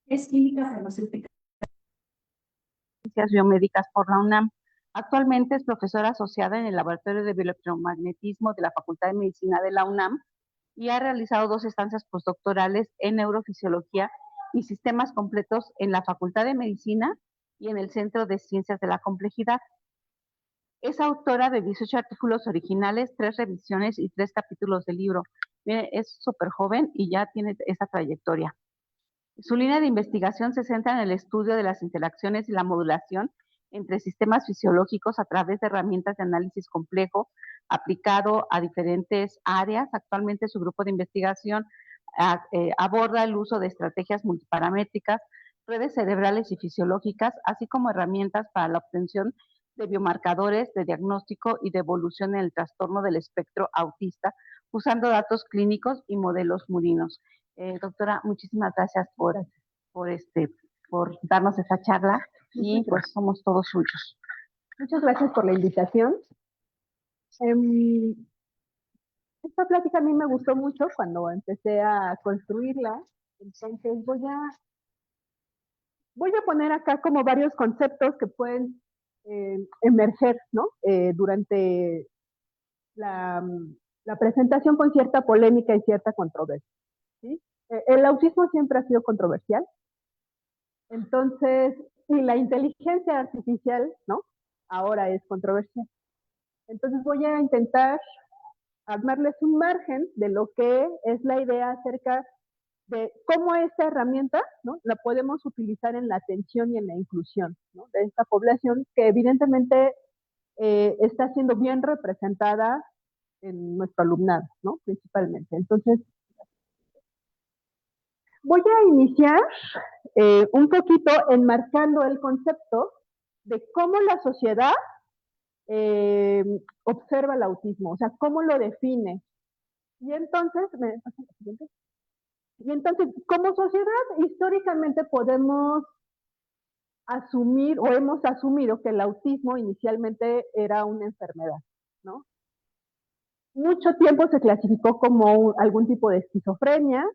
Es química farmacéutica. Ciencias biomédicas por la UNAM. Actualmente es profesora asociada en el Laboratorio de Bioelectromagnetismo de la Facultad de Medicina de la UNAM y ha realizado 2 estancias postdoctorales en neurofisiología y sistemas completos en la Facultad de Medicina y en el Centro de Ciencias de la Complejidad. Es autora de 18 artículos originales, 3 revisiones y 3 capítulos del libro. Es súper joven y ya tiene esa trayectoria. Su línea de investigación se centra en el estudio de las interacciones y la modulación entre sistemas fisiológicos a través de herramientas de análisis complejo aplicado a diferentes áreas. Actualmente su grupo de investigación aborda el uso de estrategias multiparamétricas, redes cerebrales y fisiológicas, así como herramientas para la obtención de biomarcadores de diagnóstico y de evolución en el trastorno del espectro autista, usando datos clínicos y modelos murinos. Doctora, muchísimas gracias por, este, por darnos esta charla y pues somos todos suyos. Muchas gracias por la invitación. Esta plática a mí me gustó mucho cuando empecé a construirla, entonces voy a poner acá como varios conceptos que pueden emerger, ¿no? Durante la presentación con cierta polémica y cierta controversia, ¿sí? El autismo siempre ha sido controversial, entonces, y la inteligencia artificial, ¿no? Ahora es controversial. Entonces voy a intentar armarles un margen de lo que es la idea acerca de cómo esta herramienta, ¿no?, la podemos utilizar en la atención y en la inclusión, ¿no?, de esta población que evidentemente está siendo bien representada en nuestro alumnado, ¿no?, principalmente. Entonces, voy a iniciar un poquito enmarcando el concepto de cómo la sociedad observa el autismo, o sea, cómo lo define. Y entonces, como sociedad, históricamente podemos asumir o hemos asumido que el autismo inicialmente era una enfermedad, ¿no? Mucho tiempo se clasificó como algún tipo de esquizofrenia,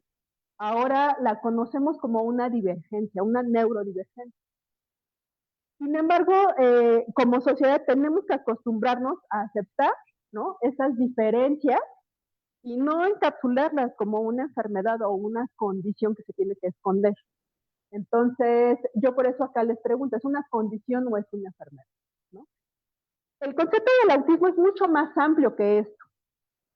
ahora la conocemos como una divergencia, una neurodivergencia. Sin embargo, como sociedad tenemos que acostumbrarnos a aceptar, ¿no?, esas diferencias y no encapsularlas como una enfermedad o una condición que se tiene que esconder. Entonces, yo por eso acá les pregunto, ¿es una condición o es una enfermedad?, ¿no? El concepto del autismo es mucho más amplio que esto,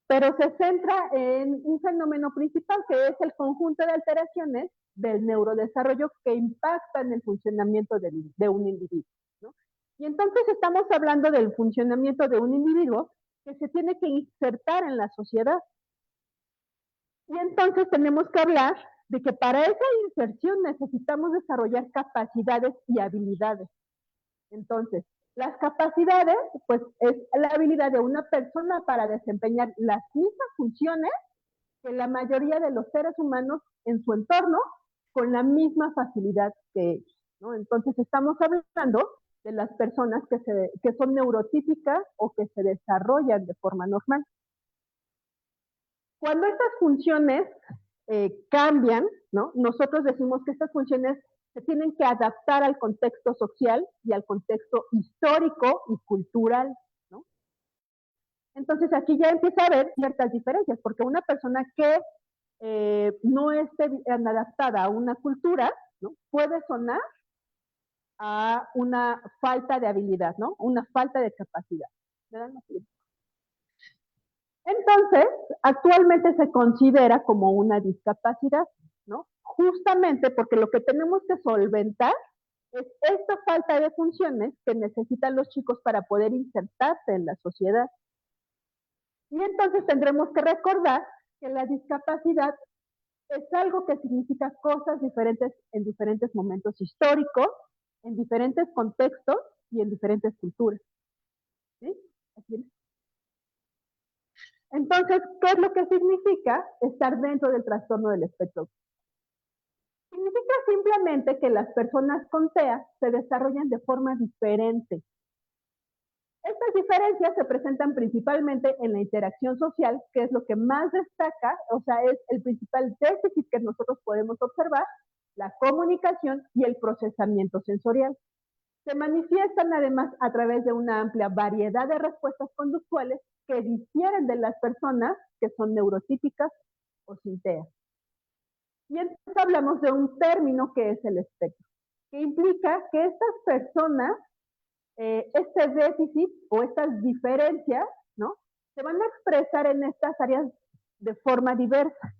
pero se centra en un fenómeno principal que es el conjunto de alteraciones del neurodesarrollo que impactan el funcionamiento de un individuo, ¿no? Y entonces estamos hablando del funcionamiento de un individuo que se tiene que insertar en la sociedad. Y entonces tenemos que hablar de que para esa inserción necesitamos desarrollar capacidades y habilidades. Entonces, las capacidades, pues, es la habilidad de una persona para desempeñar las mismas funciones que la mayoría de los seres humanos en su entorno con la misma facilidad que ellos, ¿no? Entonces, estamos hablando de las personas que son neurotípicas o que se desarrollan de forma normal. Cuando estas funciones cambian, ¿no?, nosotros decimos que estas funciones se tienen que adaptar al contexto social y al contexto histórico y cultural, ¿no? Entonces aquí ya empieza a haber ciertas diferencias, porque una persona que no esté adaptada a una cultura, ¿no?, puede sonar a una falta de habilidad, ¿no?, una falta de capacidad. Entonces, actualmente se considera como una discapacidad, ¿no? Justamente porque lo que tenemos que solventar es esta falta de funciones que necesitan los chicos para poder insertarse en la sociedad. Y entonces tendremos que recordar que la discapacidad es algo que significa cosas diferentes en diferentes momentos históricos, en diferentes contextos y en diferentes culturas, ¿sí? Así. Entonces, ¿qué es lo que significa estar dentro del trastorno del espectro? Significa simplemente que las personas con TEA se desarrollan de forma diferente. Estas diferencias se presentan principalmente en la interacción social, que es lo que más destaca, o sea, es el principal déficit que nosotros podemos observar, la comunicación y el procesamiento sensorial. Se manifiestan además a través de una amplia variedad de respuestas conductuales que difieren de las personas que son neurotípicas o sin TEA. Y entonces hablamos de un término que es el espectro, que implica que estas personas, este déficit o estas diferencias, ¿no?, se van a expresar en estas áreas de forma diversa,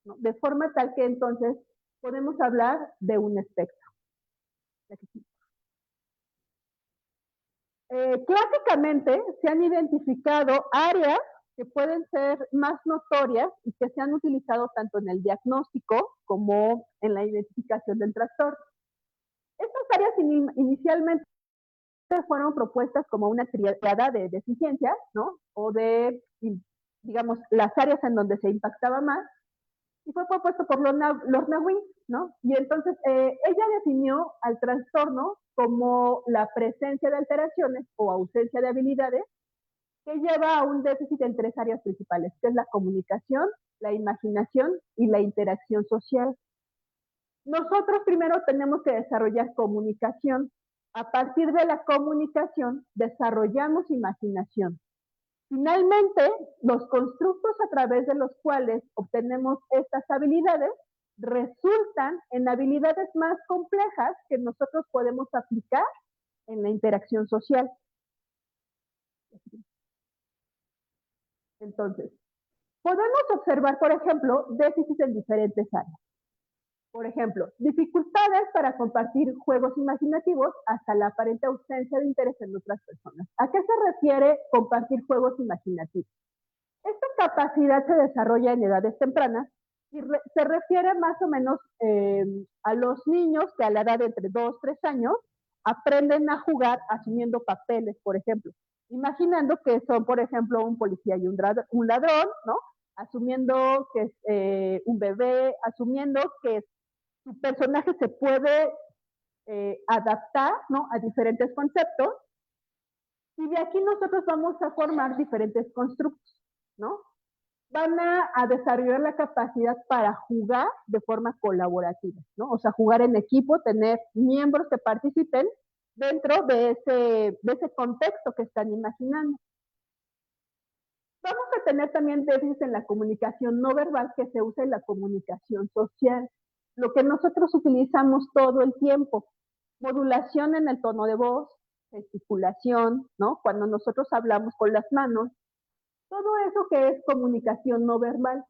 ¿no?, de forma tal que entonces podemos hablar de un espectro. Clásicamente se han identificado áreas que pueden ser más notorias y que se han utilizado tanto en el diagnóstico como en la identificación del trastorno. Estas áreas inicialmente fueron propuestas como una triada de deficiencias, ¿no?, o de, digamos, las áreas en donde se impactaba más, y fue propuesto por Lorna Wing, ¿no? Y entonces ella definió al trastorno como la presencia de alteraciones o ausencia de habilidades que lleva a un déficit en tres áreas principales, que es la comunicación, la imaginación y la interacción social. Nosotros primero tenemos que desarrollar comunicación. A partir de la comunicación desarrollamos imaginación. Finalmente, los constructos a través de los cuales obtenemos estas habilidades resultan en habilidades más complejas que nosotros podemos aplicar en la interacción social. Entonces, podemos observar, por ejemplo, déficits en diferentes áreas. Por ejemplo, dificultades para compartir juegos imaginativos hasta la aparente ausencia de interés en otras personas. ¿A qué se refiere compartir juegos imaginativos? Esta capacidad se desarrolla en edades tempranas y se refiere más o menos a los niños que a la edad de entre 2 y 3 años aprenden a jugar asumiendo papeles, por ejemplo. Imaginando que son, por ejemplo, un policía y un ladrón, ¿no? Asumiendo que es un bebé, asumiendo que su personaje se puede adaptar, ¿no?, a diferentes conceptos. Y de aquí nosotros vamos a formar diferentes constructos, ¿no? Van a desarrollar la capacidad para jugar de forma colaborativa, ¿no? O sea, jugar en equipo, tener miembros que participen dentro de ese contexto que están imaginando. Vamos a tener también déficits en la comunicación no verbal que se usa en la comunicación social, lo que nosotros utilizamos todo el tiempo. Modulación en el tono de voz, gesticulación, ¿no?, cuando nosotros hablamos con las manos, todo eso que es comunicación no verbal.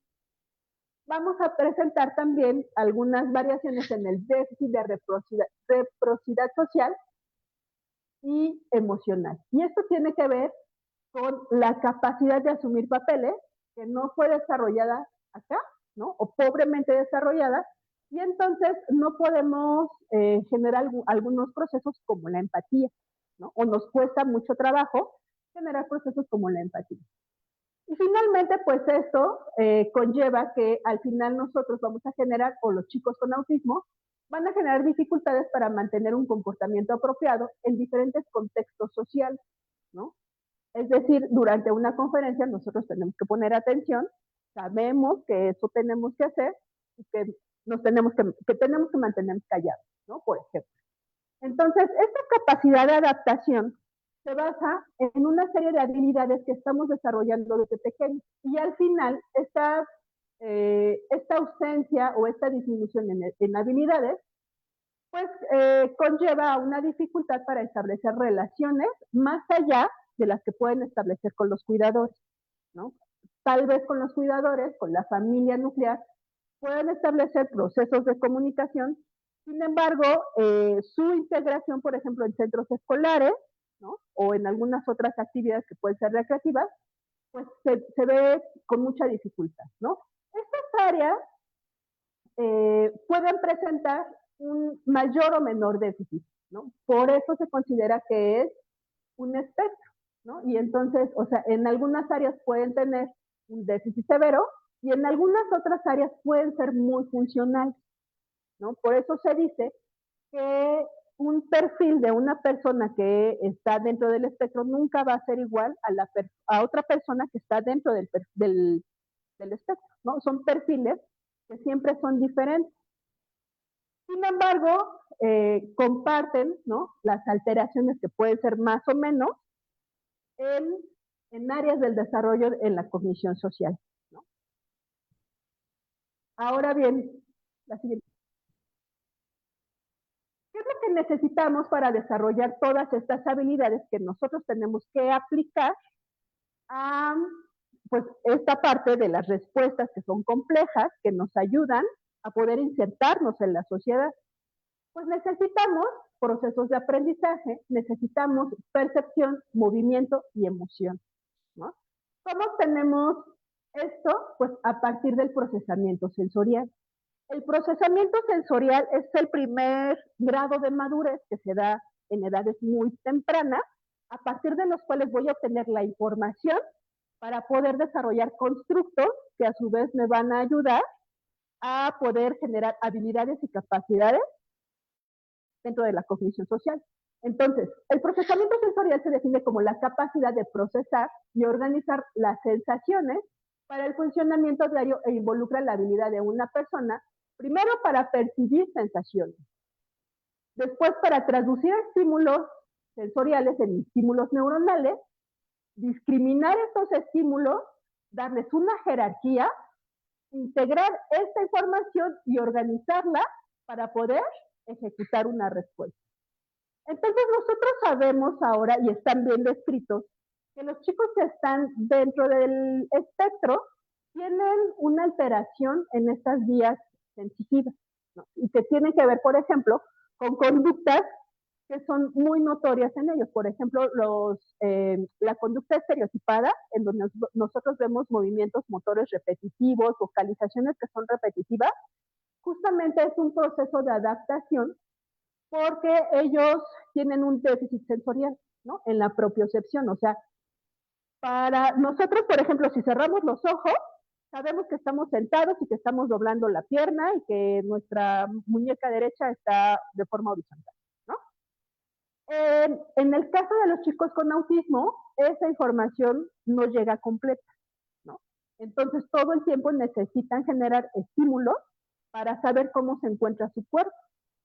Vamos a presentar también algunas variaciones en el déficit de reciprocidad social y emocional. Y esto tiene que ver con la capacidad de asumir papeles que no fue desarrollada acá, ¿no?, o pobremente desarrollada, y entonces no podemos generar algunos procesos como la empatía, ¿no?, o nos cuesta mucho trabajo generar procesos como la empatía. Y finalmente, pues esto conlleva que al final nosotros vamos a generar, o los chicos con autismo, van a generar dificultades para mantener un comportamiento apropiado en diferentes contextos sociales, ¿no? Es decir, durante una conferencia nosotros tenemos que poner atención, sabemos que eso tenemos que hacer y que tenemos que mantener callados, ¿no?, por ejemplo. Entonces, esta capacidad de adaptación se basa en una serie de habilidades que estamos desarrollando desde pequeños. Y al final, esta ausencia o esta disminución en habilidades, pues conlleva a una dificultad para establecer relaciones más allá de las que pueden establecer con los cuidadores, ¿no? Tal vez con los cuidadores, con la familia nuclear, pueden establecer procesos de comunicación. Sin embargo, su integración, por ejemplo, en centros escolares, ¿no?, o en algunas otras actividades que pueden ser recreativas, pues se ve con mucha dificultad, ¿no? Estas áreas pueden presentar un mayor o menor déficit, ¿no? Por eso se considera que es un espectro, ¿no? Y entonces, o sea, en algunas áreas pueden tener un déficit severo y en algunas otras áreas pueden ser muy funcionales, ¿no? Por eso se dice que un perfil de una persona que está dentro del espectro nunca va a ser igual a otra persona que está dentro del espectro, ¿no? Son perfiles que siempre son diferentes. Sin embargo, comparten, ¿no?, las alteraciones que pueden ser más o menos en áreas del desarrollo en la cognición social, ¿no? Ahora bien, la siguiente. ¿Qué es lo que necesitamos para desarrollar todas estas habilidades que nosotros tenemos que aplicar a, pues, esta parte de las respuestas que son complejas, que nos ayudan a poder insertarnos en la sociedad? Pues necesitamos procesos de aprendizaje, necesitamos percepción, movimiento y emoción, ¿no? ¿Cómo obtenemos esto? Pues a partir del procesamiento sensorial. El procesamiento sensorial es el primer grado de madurez que se da en edades muy tempranas, a partir de los cuales voy a obtener la información para poder desarrollar constructos que a su vez me van a ayudar a poder generar habilidades y capacidades dentro de la cognición social. Entonces, el procesamiento sensorial se define como la capacidad de procesar y organizar las sensaciones para el funcionamiento diario e involucra la habilidad de una persona, primero para percibir sensaciones, después para traducir estímulos sensoriales en estímulos neuronales, discriminar estos estímulos, darles una jerarquía, integrar esta información y organizarla para poder ejecutar una respuesta. Entonces nosotros sabemos ahora, y están bien descritos, que los chicos que están dentro del espectro tienen una alteración en estas vías sensitivas, ¿no? Y que tienen que ver, por ejemplo, con conductas que son muy notorias en ellos. Por ejemplo, la conducta estereotipada, en donde nosotros vemos movimientos motores repetitivos, vocalizaciones que son repetitivas, justamente es un proceso de adaptación porque ellos tienen un déficit sensorial, ¿no?, en la propiocepción. O sea, para nosotros, por ejemplo, si cerramos los ojos, sabemos que estamos sentados y que estamos doblando la pierna y que nuestra muñeca derecha está de forma horizontal, ¿no? En el caso de los chicos con autismo, esa información no llega completa, ¿no? Entonces, todo el tiempo necesitan generar estímulos para saber cómo se encuentra su cuerpo,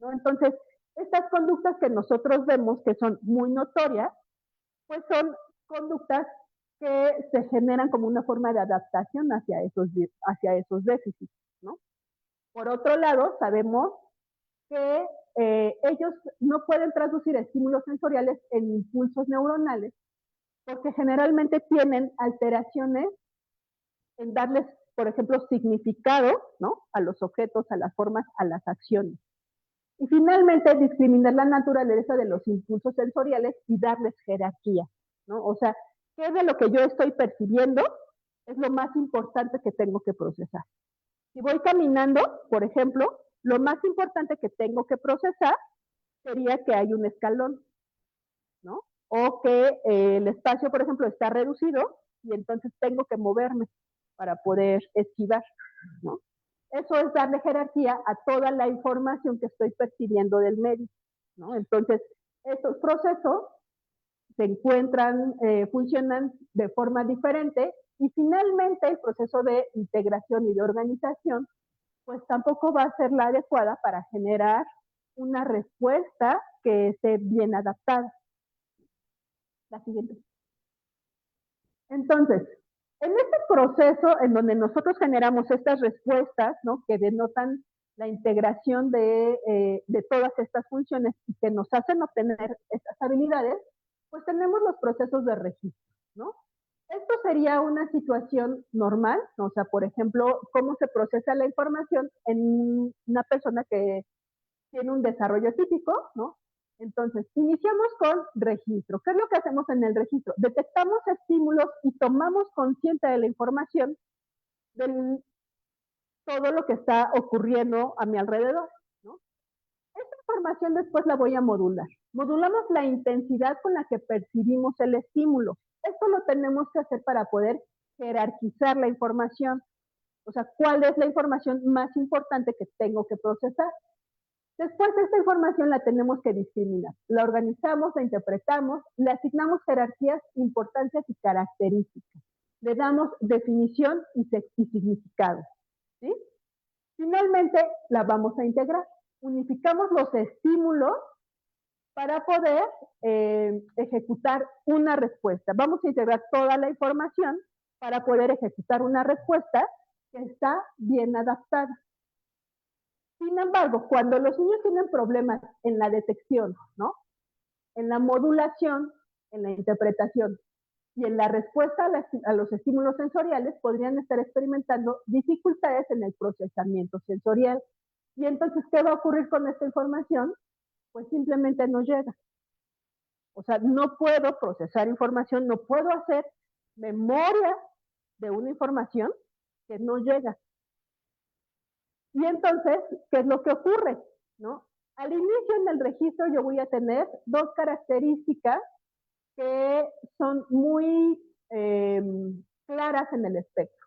¿no? Entonces, estas conductas que nosotros vemos que son muy notorias, pues son conductas que se generan como una forma de adaptación hacia esos déficits, ¿no? Por otro lado, sabemos que ellos no pueden traducir estímulos sensoriales en impulsos neuronales porque generalmente tienen alteraciones en darles, por ejemplo, significado, ¿no?, a los objetos, a las formas, a las acciones. Y finalmente, discriminar la naturaleza de los impulsos sensoriales y darles jerarquía, ¿no? O sea, ¿qué de lo que yo estoy percibiendo es lo más importante que tengo que procesar? Si voy caminando, por ejemplo, lo más importante que tengo que procesar sería que hay un escalón, ¿no? O que el espacio, por ejemplo, está reducido y entonces tengo que moverme para poder esquivar, ¿no? Eso es darle jerarquía a toda la información que estoy percibiendo del medio, ¿no? Entonces, estos procesos se encuentran, funcionan de forma diferente y finalmente el proceso de integración y de organización, pues tampoco va a ser la adecuada para generar una respuesta que esté bien adaptada. La siguiente. Entonces, en este proceso en donde nosotros generamos estas respuestas, ¿no?, que denotan la integración de todas estas funciones y que nos hacen obtener estas habilidades, pues tenemos los procesos de registro, ¿no? Esto sería una situación normal, ¿no? O sea, por ejemplo, cómo se procesa la información en una persona que tiene un desarrollo típico, ¿no? Entonces, iniciamos con registro. ¿Qué es lo que hacemos en el registro? Detectamos estímulos y tomamos conciencia de la información de todo lo que está ocurriendo a mi alrededor, ¿no? Esta información después la voy a modular. Modulamos la intensidad con la que percibimos el estímulo. Esto lo tenemos que hacer para poder jerarquizar la información. O sea, ¿cuál es la información más importante que tengo que procesar? Después esta información la tenemos que discriminar. La organizamos, la interpretamos, le asignamos jerarquías, importancias y características. Le damos definición y significado. ¿Sí? Finalmente, la vamos a integrar. Unificamos los estímulos para poder ejecutar una respuesta. Vamos a integrar toda la información para poder ejecutar una respuesta que está bien adaptada. Sin embargo, cuando los niños tienen problemas en la detección, ¿no? En la modulación, en la interpretación y en la respuesta a los estímulos sensoriales, podrían estar experimentando dificultades en el procesamiento sensorial. Y entonces, ¿qué va a ocurrir con esta información? Pues simplemente no llega. O sea, no puedo procesar información, no puedo hacer memoria de una información que no llega. Y entonces, ¿qué es lo que ocurre? ¿No? Al inicio en el registro yo voy a tener dos características que son muy claras en el espectro.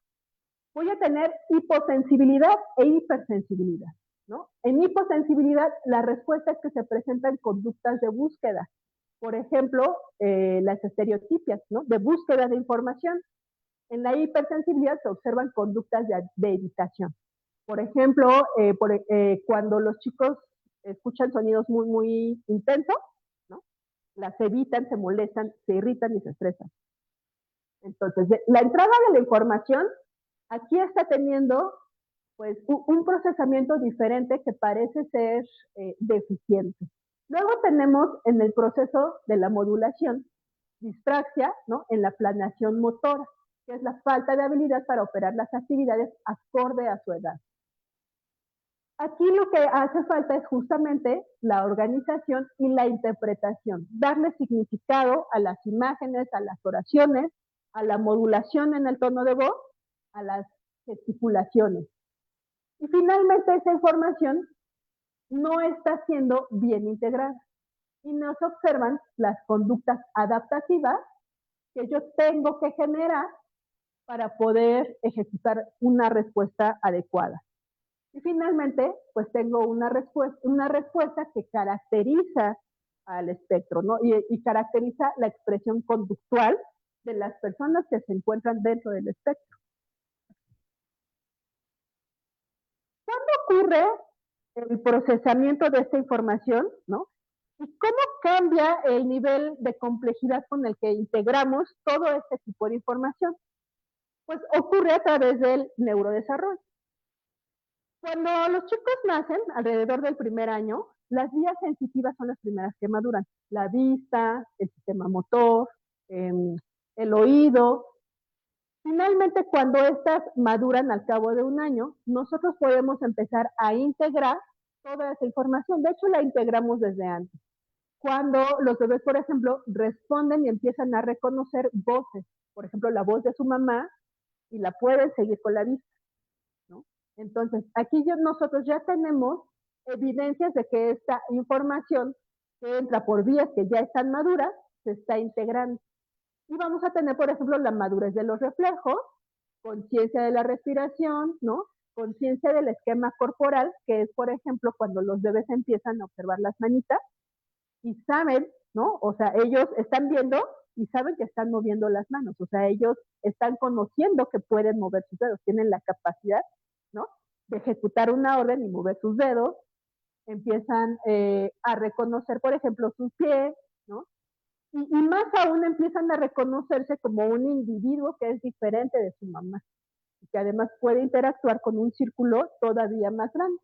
Voy a tener hiposensibilidad e hipersensibilidad, ¿no? En hiposensibilidad, la respuesta es que se presentan conductas de búsqueda. Por ejemplo, las estereotipias, ¿no? De búsqueda de información. En la hipersensibilidad se observan conductas de evitación. Por ejemplo, cuando los chicos escuchan sonidos muy, muy intensos, ¿no? Las evitan, se molestan, se irritan y se estresan. Entonces, la entrada de la información aquí está teniendo pues un procesamiento diferente que parece ser deficiente. Luego tenemos en el proceso de la modulación dispraxia, ¿no? En la planeación motora, que es la falta de habilidad para operar las actividades acorde a su edad. Aquí lo que hace falta es justamente la organización y la interpretación, darle significado a las imágenes, a las oraciones, a la modulación en el tono de voz, a las gesticulaciones. Y finalmente esa información no está siendo bien integrada y no se observan las conductas adaptativas que yo tengo que generar para poder ejecutar una respuesta adecuada. Y finalmente, pues tengo una respuesta que caracteriza al espectro, ¿no? Y caracteriza la expresión conductual de las personas que se encuentran dentro del espectro. ¿Cuándo ocurre el procesamiento de esta información, ¿no? ¿Y cómo cambia el nivel de complejidad con el que integramos todo este tipo de información? Pues ocurre a través del neurodesarrollo. Cuando los chicos nacen, alrededor del primer año, las vías sensitivas son las primeras que maduran. La vista, el sistema motor, el oído. Finalmente, cuando estas maduran al cabo de un año, nosotros podemos empezar a integrar toda esa información. De hecho, la integramos desde antes. Cuando los bebés, por ejemplo, responden y empiezan a reconocer voces, por ejemplo, la voz de su mamá, y la pueden seguir con la vista, ¿no? Entonces, aquí nosotros ya tenemos evidencias de que esta información que entra por vías que ya están maduras, se está integrando. Y vamos a tener, por ejemplo, la madurez de los reflejos, conciencia de la respiración, ¿no? Conciencia del esquema corporal, que es, por ejemplo, cuando los bebés empiezan a observar las manitas y saben, ¿no? O sea, ellos están viendo y saben que están moviendo las manos. O sea, ellos están conociendo que pueden mover sus dedos, tienen la capacidad, ¿no? De ejecutar una orden y mover sus dedos. Empiezan a reconocer, por ejemplo, sus pies, ¿no? Y más aún empiezan a reconocerse como un individuo que es diferente de su mamá y que además puede interactuar con un círculo todavía más grande.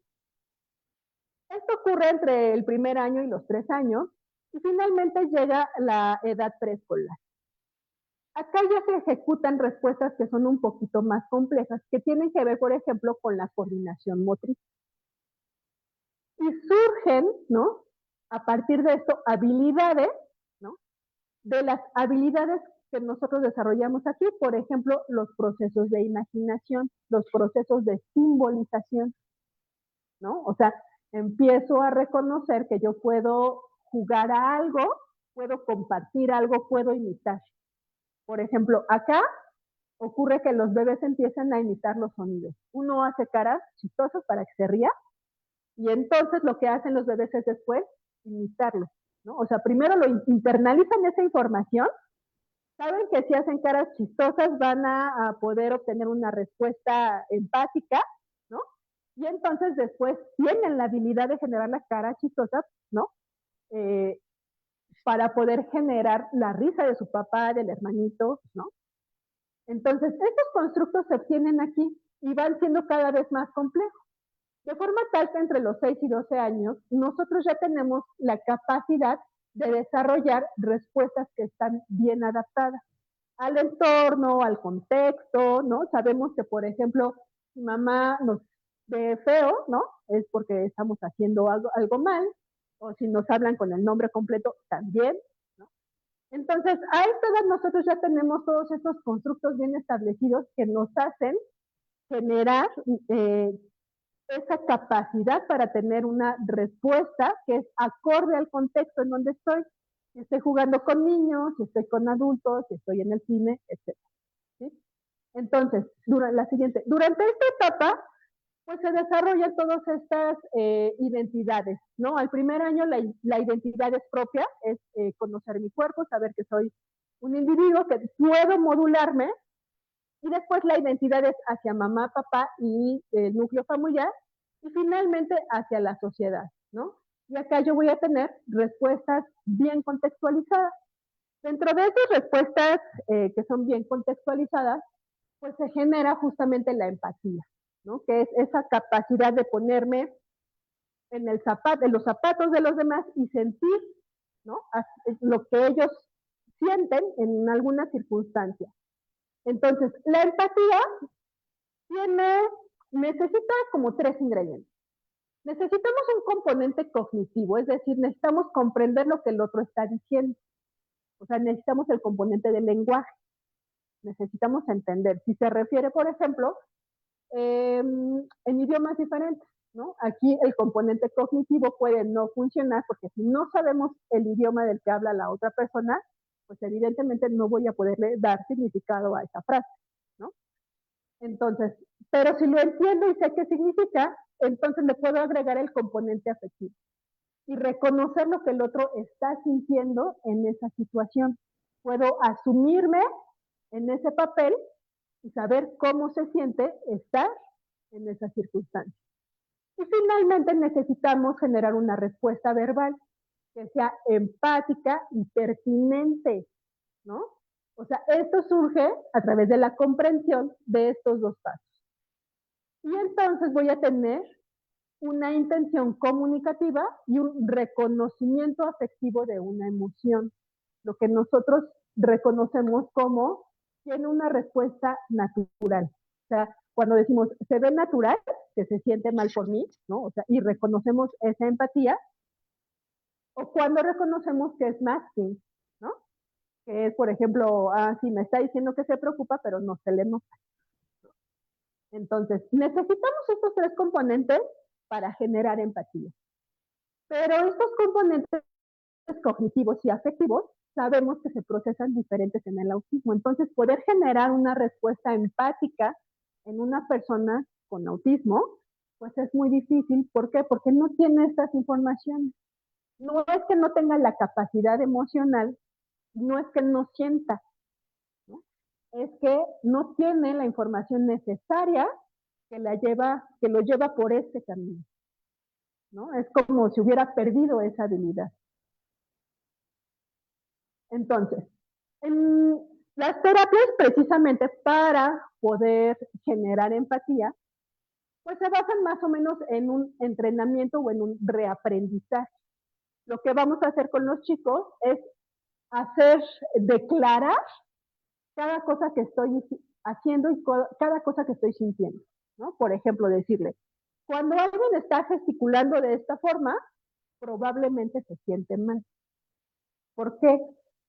Esto ocurre entre el primer año y los 3 años y finalmente llega la edad preescolar. Acá ya se ejecutan respuestas que son un poquito más complejas, que tienen que ver, por ejemplo, con la coordinación motriz. Y surgen, ¿no? A partir de esto, habilidades, ¿no? De las habilidades que nosotros desarrollamos aquí, por ejemplo, los procesos de imaginación, los procesos de simbolización, ¿no? O sea, empiezo a reconocer que yo puedo jugar a algo, puedo compartir algo, puedo imitar. Por ejemplo, acá ocurre que los bebés empiezan a imitar los sonidos. Uno hace caras chistosas para que se ría Y entonces lo que hacen los bebés es después imitarlo, ¿no? O sea, primero lo internalizan esa información, saben que si hacen caras chistosas van a poder obtener una respuesta empática, ¿no? Y entonces después tienen la habilidad de generar las caras chistosas, ¿no? Para poder generar la risa de su papá, del hermanito, ¿no? Entonces, estos constructos se obtienen aquí y van siendo cada vez más complejos. De forma tal que entre los 6 y 12 años, nosotros ya tenemos la capacidad de desarrollar respuestas que están bien adaptadas al entorno, al contexto, ¿no? Sabemos que, por ejemplo, si mamá nos ve feo, ¿no? Es porque estamos haciendo algo mal, o si nos hablan con el nombre completo, también, ¿no? Entonces, a esta edad nosotros ya tenemos todos estos constructos bien establecidos que nos hacen generar esa capacidad para tener una respuesta que es acorde al contexto en donde estoy. Si estoy jugando con niños, si estoy con adultos, si estoy en el cine, etc. ¿Sí? Entonces, durante esta etapa, pues se desarrollan todas estas identidades, ¿no? Al primer año la identidad es propia, es conocer mi cuerpo, saber que soy un individuo, que puedo modularme, y después la identidad es hacia mamá, papá y el núcleo familiar, y finalmente hacia la sociedad, ¿no? Y acá yo voy a tener respuestas bien contextualizadas. Dentro de esas respuestas que son bien contextualizadas, pues se genera justamente la empatía, ¿no? Que es esa capacidad de ponerme en los zapatos de los demás y sentir, ¿no? Lo que ellos sienten en alguna circunstancia. Entonces, la empatía necesita como 3 ingredientes. Necesitamos un componente cognitivo, es decir, necesitamos comprender lo que el otro está diciendo. O sea, necesitamos el componente del lenguaje. Necesitamos entender. Si se refiere, por ejemplo, en idiomas diferentes, ¿no? Aquí el componente cognitivo puede no funcionar porque si no sabemos el idioma del que habla la otra persona, pues evidentemente no voy a poderle dar significado a esa frase, ¿no? Entonces, pero si lo entiendo y sé qué significa, entonces le puedo agregar el componente afectivo y reconocer lo que el otro está sintiendo en esa situación. Puedo asumirme en ese papel y saber cómo se siente estar en esa circunstancia. Y finalmente necesitamos generar una respuesta verbal que sea empática y pertinente, ¿no? O sea, esto surge a través de la comprensión de estos dos pasos. Y entonces voy a tener una intención comunicativa y un reconocimiento afectivo de una emoción, lo que nosotros reconocemos como tiene una respuesta natural. O sea, cuando decimos se ve natural, que se siente mal por mí, ¿no? O sea, y reconocemos esa empatía, o cuando reconocemos que es masking, ¿no? Que es, por ejemplo, sí, me está diciendo que se preocupa, pero no se le nota. Entonces, necesitamos estos 3 componentes para generar empatía. Pero estos componentes cognitivos y afectivos sabemos que se procesan diferentes en el autismo. Entonces, poder generar una respuesta empática en una persona con autismo, pues es muy difícil. ¿Por qué? Porque no tiene estas informaciones. No es que no tenga la capacidad emocional, no es que no sienta, ¿no? Es que no tiene la información necesaria que lo lleva por este camino, ¿no? Es como si hubiera perdido esa habilidad. Entonces, en las terapias precisamente para poder generar empatía, pues se basan más o menos en un entrenamiento o en un reaprendizaje. Lo que vamos a hacer con los chicos es declarar cada cosa que estoy haciendo y cada cosa que estoy sintiendo, ¿no? Por ejemplo, decirle, cuando alguien está gesticulando de esta forma, probablemente se siente mal. ¿Por qué?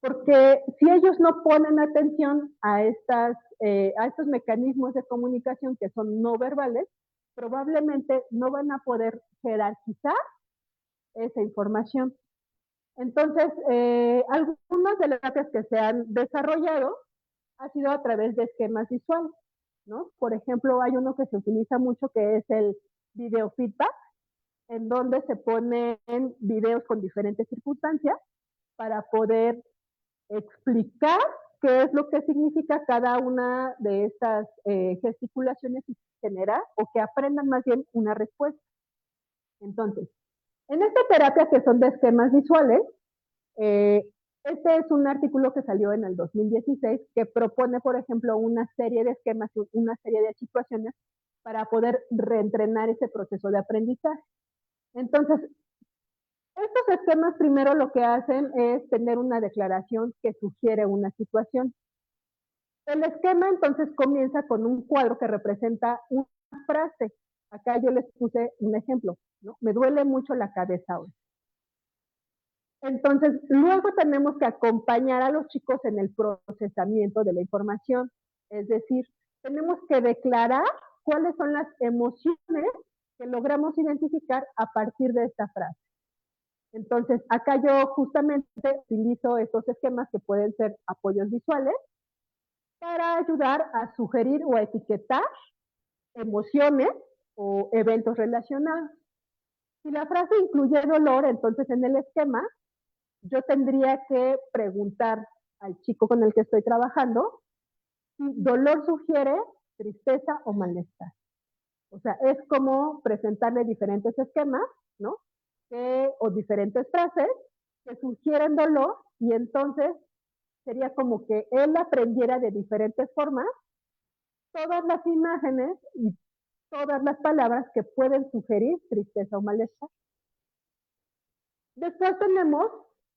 Porque si ellos no ponen atención a estos mecanismos de comunicación que son no verbales, probablemente no van a poder jerarquizar esa información. Entonces, algunas de las terapias que se han desarrollado ha sido a través de esquemas visuales, ¿no? Por ejemplo, hay uno que se utiliza mucho que es el video feedback, en donde se ponen videos con diferentes circunstancias para poder explicar qué es lo que significa cada una de estas gesticulaciones y generar, o que aprendan más bien una respuesta. Entonces, en esta terapia que son de esquemas visuales, este es un artículo que salió en el 2016 que propone, por ejemplo, una serie de esquemas, una serie de situaciones para poder reentrenar ese proceso de aprendizaje. Entonces, estos esquemas primero lo que hacen es tener una declaración que sugiere una situación. El esquema entonces comienza con un cuadro que representa una frase. Acá yo les puse un ejemplo, ¿no? Me duele mucho la cabeza hoy. Entonces, luego tenemos que acompañar a los chicos en el procesamiento de la información. Es decir, tenemos que declarar cuáles son las emociones que logramos identificar a partir de esta frase. Entonces, acá yo justamente utilizo estos esquemas que pueden ser apoyos visuales para ayudar a sugerir o a etiquetar emociones o eventos relacionados. Si la frase incluye dolor, entonces en el esquema yo tendría que preguntar al chico con el que estoy trabajando si dolor sugiere tristeza o malestar. O sea, es como presentarle diferentes esquemas, ¿no? O diferentes frases que sugieren dolor, y entonces sería como que él aprendiera de diferentes formas todas las imágenes y todas las palabras que pueden sugerir tristeza o malestar. Después tenemos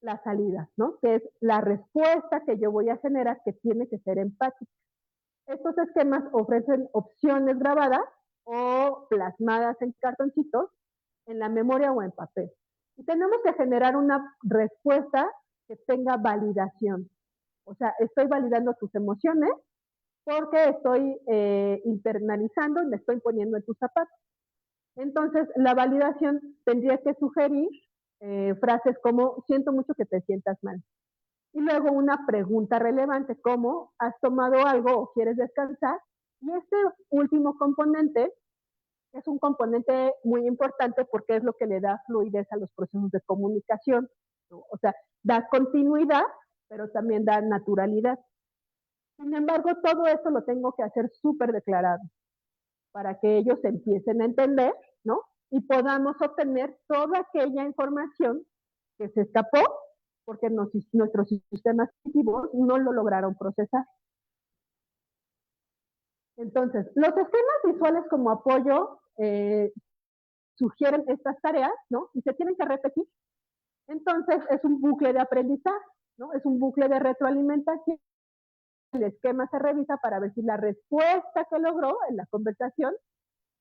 la salida, ¿no? Que es la respuesta que yo voy a generar, que tiene que ser empática. Estos esquemas ofrecen opciones grabadas o plasmadas en cartoncitos, en la memoria o en papel. Y tenemos que generar una respuesta que tenga validación. O sea, estoy validando tus emociones porque estoy internalizando y me estoy poniendo en tus zapatos. Entonces, la validación tendría que sugerir frases como, siento mucho que te sientas mal. Y luego una pregunta relevante como, ¿has tomado algo o quieres descansar? Y este último componente es un componente muy importante porque es lo que le da fluidez a los procesos de comunicación, ¿no? O sea, da continuidad, pero también da naturalidad. Sin embargo, todo esto lo tengo que hacer súper declarado para que ellos empiecen a entender, ¿no? Y podamos obtener toda aquella información que se escapó porque nuestros sistemas cognitivos no lo lograron procesar. Entonces, los esquemas visuales como apoyo sugieren estas tareas, ¿no? Y se tienen que repetir. Entonces, es un bucle de aprendizaje, ¿no? Es un bucle de retroalimentación. El esquema se revisa para ver si la respuesta que logró en la conversación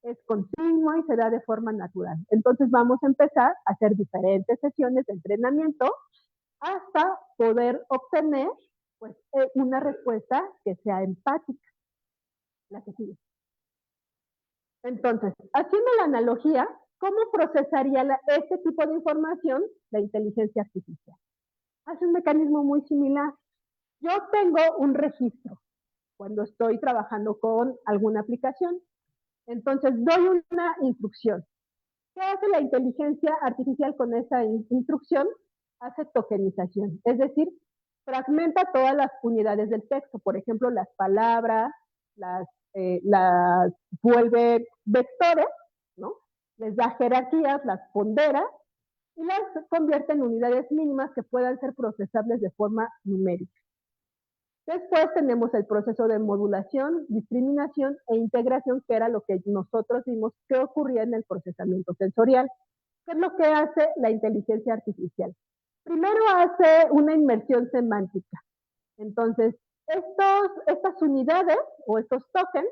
es continua y se da de forma natural. Entonces, vamos a empezar a hacer diferentes sesiones de entrenamiento hasta poder obtener pues, una respuesta que sea empática. La que sigue. Entonces, haciendo la analogía, ¿cómo procesaría este tipo de información la inteligencia artificial? Hace un mecanismo muy similar. Yo tengo un registro cuando estoy trabajando con alguna aplicación. Entonces, doy una instrucción. ¿Qué hace la inteligencia artificial con esa instrucción? Hace tokenización, es decir, fragmenta todas las unidades del texto, por ejemplo, las palabras, las vuelve vectores, ¿no? Les da jerarquías, las pondera y las convierte en unidades mínimas que puedan ser procesables de forma numérica. Después tenemos el proceso de modulación, discriminación e integración, que era lo que nosotros vimos que ocurría en el procesamiento sensorial. ¿Qué es lo que hace la inteligencia artificial? Primero hace una inmersión semántica. Entonces, estas unidades o estos tokens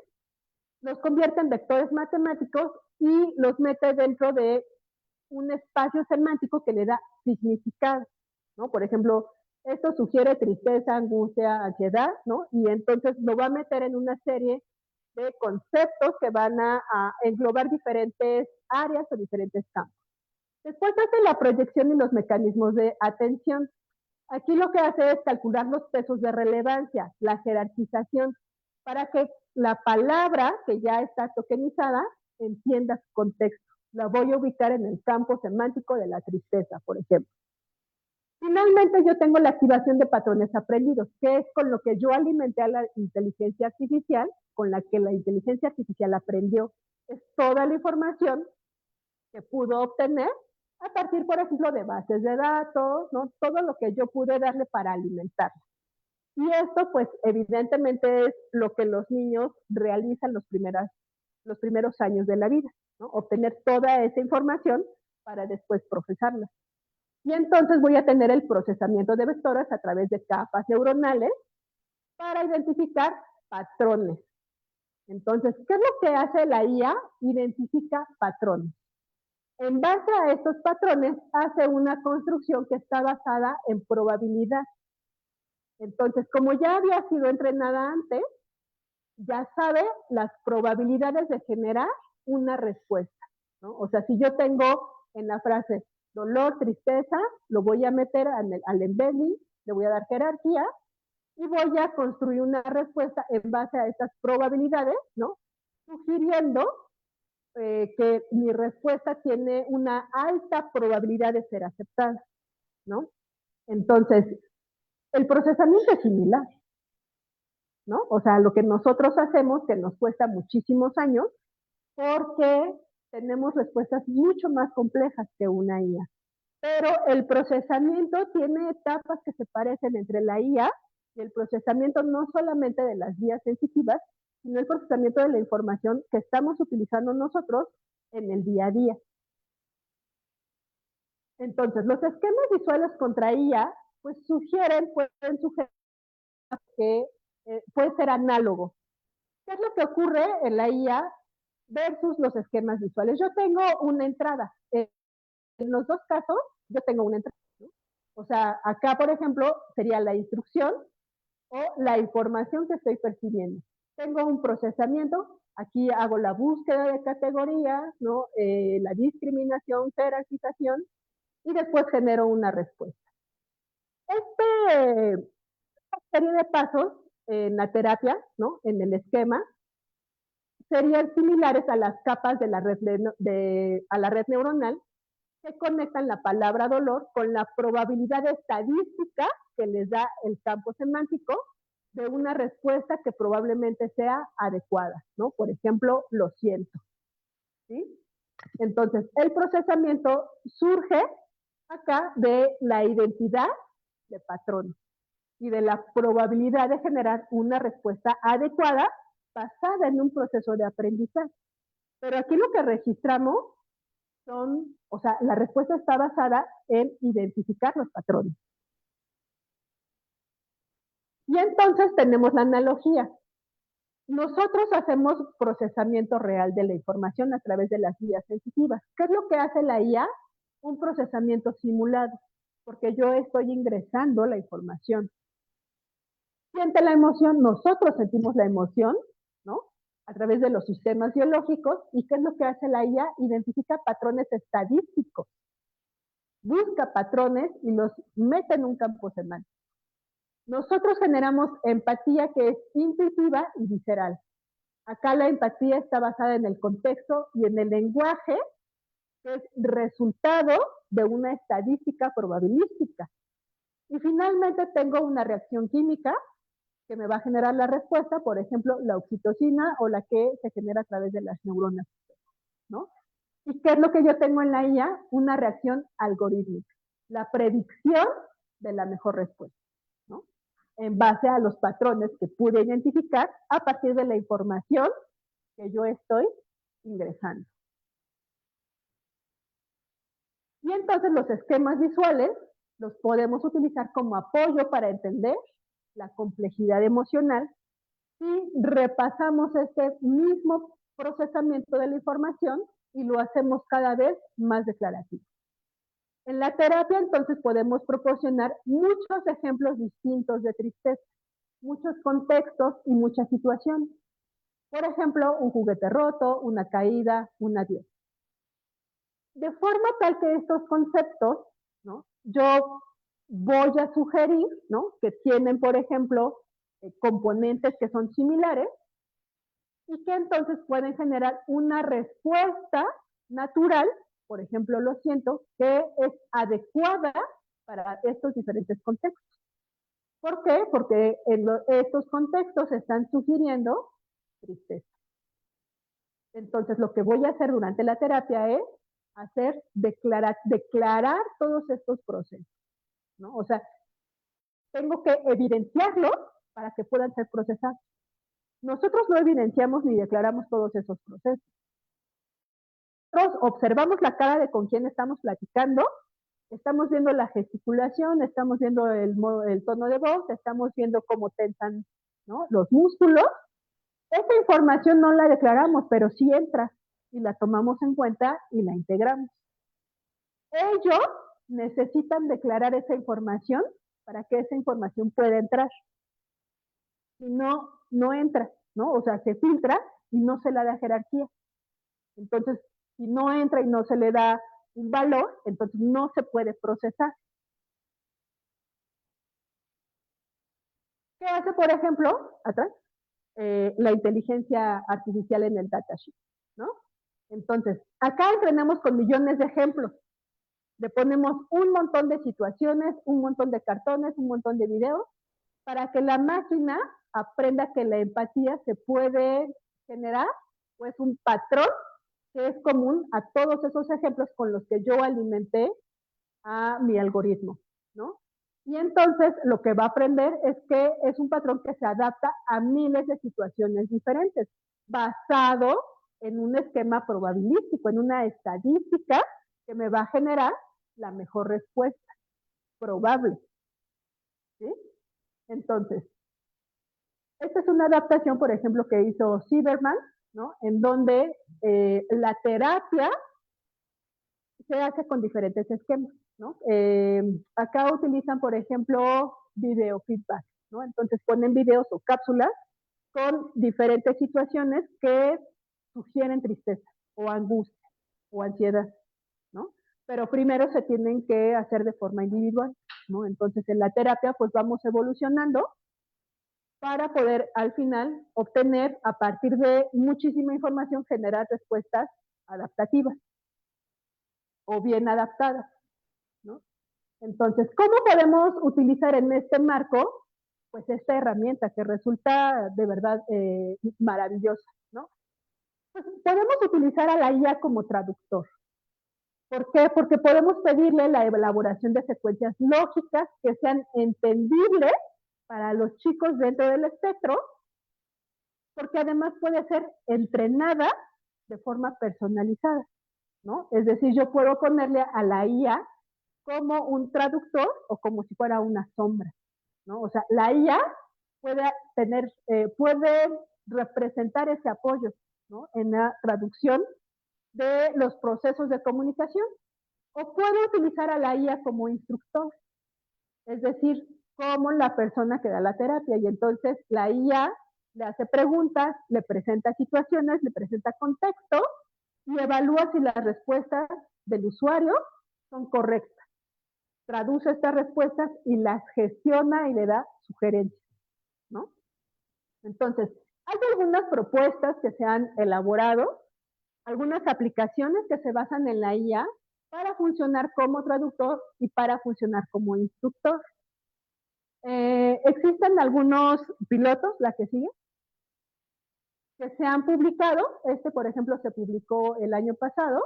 los convierte en vectores matemáticos y los mete dentro de un espacio semántico que le da significado, ¿no? Por ejemplo, esto sugiere tristeza, angustia, ansiedad, ¿no? Y entonces lo va a meter en una serie de conceptos que van a englobar diferentes áreas o diferentes campos. Después hace la proyección y los mecanismos de atención. Aquí lo que hace es calcular los pesos de relevancia, la jerarquización, para que la palabra que ya está tokenizada entienda su contexto. La voy a ubicar en el campo semántico de la tristeza, por ejemplo. Finalmente, yo tengo la activación de patrones aprendidos, que es con lo que yo alimenté a la inteligencia artificial, con la que la inteligencia artificial aprendió. Es toda la información que pudo obtener a partir, por ejemplo, de bases de datos, ¿no? Todo lo que yo pude darle para alimentarla. Y esto, pues, evidentemente es lo que los niños realizan los primeros años de la vida, ¿no? Obtener toda esa información para después procesarla. Y entonces voy a tener el procesamiento de vectores a través de capas neuronales para identificar patrones. Entonces, ¿qué es lo que hace la IA? Identifica patrones. En base a estos patrones, hace una construcción que está basada en probabilidad. Entonces, como ya había sido entrenada antes, ya sabe las probabilidades de generar una respuesta, ¿no? O sea, si yo tengo en la frase dolor, tristeza, lo voy a meter al embedding, le voy a dar jerarquía y voy a construir una respuesta en base a estas probabilidades, ¿no? Sugiriendo que mi respuesta tiene una alta probabilidad de ser aceptada, ¿no? Entonces, el procesamiento es similar, ¿no? O sea, lo que nosotros hacemos, que nos cuesta muchísimos años, porque tenemos respuestas mucho más complejas que una IA. Pero el procesamiento tiene etapas que se parecen entre la IA y el procesamiento no solamente de las vías sensitivas, sino el procesamiento de la información que estamos utilizando nosotros en el día a día. Entonces, los esquemas visuales contra IA, pues pueden sugerir que puede ser análogo. ¿Qué es lo que ocurre en la IA versus los esquemas visuales? Yo tengo una entrada. En los dos casos, yo tengo una entrada, ¿no? O sea, acá, por ejemplo, sería la instrucción o la información que estoy percibiendo. Tengo un procesamiento, aquí hago la búsqueda de categorías, ¿no? La discriminación, jerarquización, y después genero una respuesta. Esta serie de pasos en la terapia, ¿no? En el esquema, serían similares a las capas de la red, a la red neuronal que conectan la palabra dolor con la probabilidad estadística que les da el campo semántico de una respuesta que probablemente sea adecuada, ¿no? Por ejemplo, lo siento, ¿sí? Entonces, el procesamiento surge acá de la identidad de patrón y de la probabilidad de generar una respuesta adecuada basada en un proceso de aprendizaje. Pero aquí lo que registramos o sea, la respuesta está basada en identificar los patrones. Y entonces tenemos la analogía. Nosotros hacemos procesamiento real de la información a través de las vías sensitivas. ¿Qué es lo que hace la IA? Un procesamiento simulado, porque yo estoy ingresando la información. Siente la emoción, nosotros sentimos la emoción, ¿no? A través de los sistemas biológicos. ¿Y qué es lo que hace la IA? Identifica patrones estadísticos. Busca patrones y los mete en un campo semántico. Nosotros generamos empatía que es intuitiva y visceral. Acá la empatía está basada en el contexto y en el lenguaje, que es resultado de una estadística probabilística. Y finalmente tengo una reacción química que me va a generar la respuesta, por ejemplo, la oxitocina o la que se genera a través de las neuronas, ¿no? ¿Y qué es lo que yo tengo en la IA? Una reacción algorítmica, la predicción de la mejor respuesta, ¿no? En base a los patrones que pude identificar a partir de la información que yo estoy ingresando. Y entonces los esquemas visuales los podemos utilizar como apoyo para entender la complejidad emocional y repasamos este mismo procesamiento de la información y lo hacemos cada vez más declarativo. En la terapia, entonces, podemos proporcionar muchos ejemplos distintos de tristeza, muchos contextos y muchas situaciones. Por ejemplo, un juguete roto, una caída, un adiós. De forma tal que estos conceptos, ¿no? Yo voy a sugerir, ¿no? Que tienen, por ejemplo, componentes que son similares y que entonces pueden generar una respuesta natural, por ejemplo, lo siento, que es adecuada para estos diferentes contextos. ¿Por qué? Porque estos contextos están sugiriendo tristeza. Entonces, lo que voy a hacer durante la terapia es declarar todos estos procesos, ¿no? O sea, tengo que evidenciarlos para que puedan ser procesados. Nosotros no evidenciamos ni declaramos todos esos procesos. Nosotros observamos la cara de con quién estamos platicando, estamos viendo la gesticulación, estamos viendo el tono de voz, estamos viendo cómo tensan, ¿no?, los músculos. Esa información no la declaramos, pero sí entra y la tomamos en cuenta y la integramos. Ellos necesitan declarar esa información para que esa información pueda entrar. Si no, no entra, ¿no? O sea, se filtra y no se le da jerarquía. Entonces, si no entra y no se le da un valor, entonces no se puede procesar. ¿Qué hace, por ejemplo, atrás? La inteligencia artificial en el datasheet, ¿no? Entonces, acá entrenamos con millones de ejemplos. Le ponemos un montón de situaciones, un montón de cartones, un montón de videos, para que la máquina aprenda que la empatía se puede generar, pues un patrón que es común a todos esos ejemplos con los que yo alimenté a mi algoritmo, ¿no? Y entonces lo que va a aprender es que es un patrón que se adapta a miles de situaciones diferentes, basado en un esquema probabilístico, en una estadística que me va a generar la mejor respuesta probable, ¿sí? Entonces, esta es una adaptación, por ejemplo, que hizo Silverman, ¿no? En donde la terapia se hace con diferentes esquemas, ¿no? Acá utilizan, por ejemplo, video feedback, ¿no? Entonces ponen videos o cápsulas con diferentes situaciones que sugieren tristeza o angustia o ansiedad, ¿no? Pero primero se tienen que hacer de forma individual, ¿no? Entonces en la terapia pues vamos evolucionando para poder al final obtener a partir de muchísima información generar respuestas adaptativas o bien adaptadas, ¿no? Entonces, ¿cómo podemos utilizar en este marco pues esta herramienta que resulta de verdad maravillosa, ¿no? Pues podemos utilizar a la IA como traductor. ¿Por qué? Porque podemos pedirle la elaboración de secuencias lógicas que sean entendibles para los chicos dentro del espectro, porque además puede ser entrenada de forma personalizada, ¿no? Es decir, yo puedo ponerle a la IA como un traductor o como si fuera una sombra, ¿no? O sea, la IA puede representar ese apoyo, ¿no?, en la traducción de los procesos de comunicación, o puedo utilizar a la IA como instructor, es decir, como la persona que da la terapia, y entonces la IA le hace preguntas, le presenta situaciones, le presenta contexto y evalúa si las respuestas del usuario son correctas. Traduce estas respuestas y las gestiona y le da sugerencias, ¿no? Entonces, hay algunas propuestas que se han elaborado, algunas aplicaciones que se basan en la IA para funcionar como traductor y para funcionar como instructor. Existen algunos pilotos, la que sigue, que se han publicado. Este, por ejemplo, se publicó el año pasado.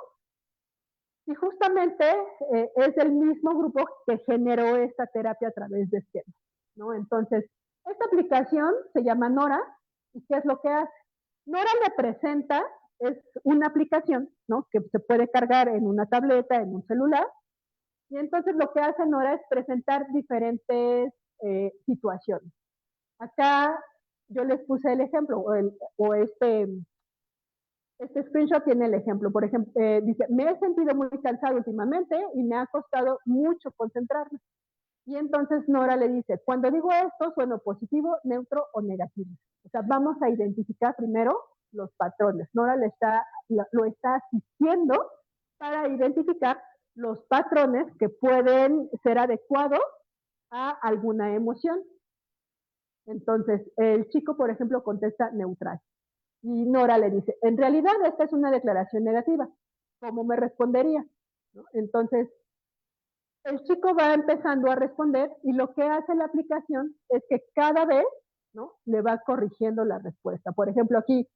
Y justamente es el mismo grupo que generó esta terapia a través de esquemas, ¿no? Entonces, esta aplicación se llama Nora. ¿Y qué es lo que hace? Nora le presenta, es una aplicación, ¿no?, que se puede cargar en una tableta, en un celular. Y entonces lo que hace Nora es presentar diferentes situaciones. Acá yo les puse el ejemplo, este screenshot tiene el ejemplo. Por ejemplo, dice, me he sentido muy cansado últimamente y me ha costado mucho concentrarme. Y entonces Nora le dice, cuando digo esto, sueno positivo, neutro o negativo. O sea, vamos a identificar primero los patrones. Nora lo está asistiendo para identificar los patrones que pueden ser adecuados a alguna emoción. Entonces, el chico, por ejemplo, contesta neutral. Y Nora le dice, en realidad esta es una declaración negativa. ¿cómo me respondería? ¿No? Entonces, el chico va empezando a responder y lo que hace la aplicación es que cada vez, ¿no?, le va corrigiendo la respuesta. Por ejemplo, aquí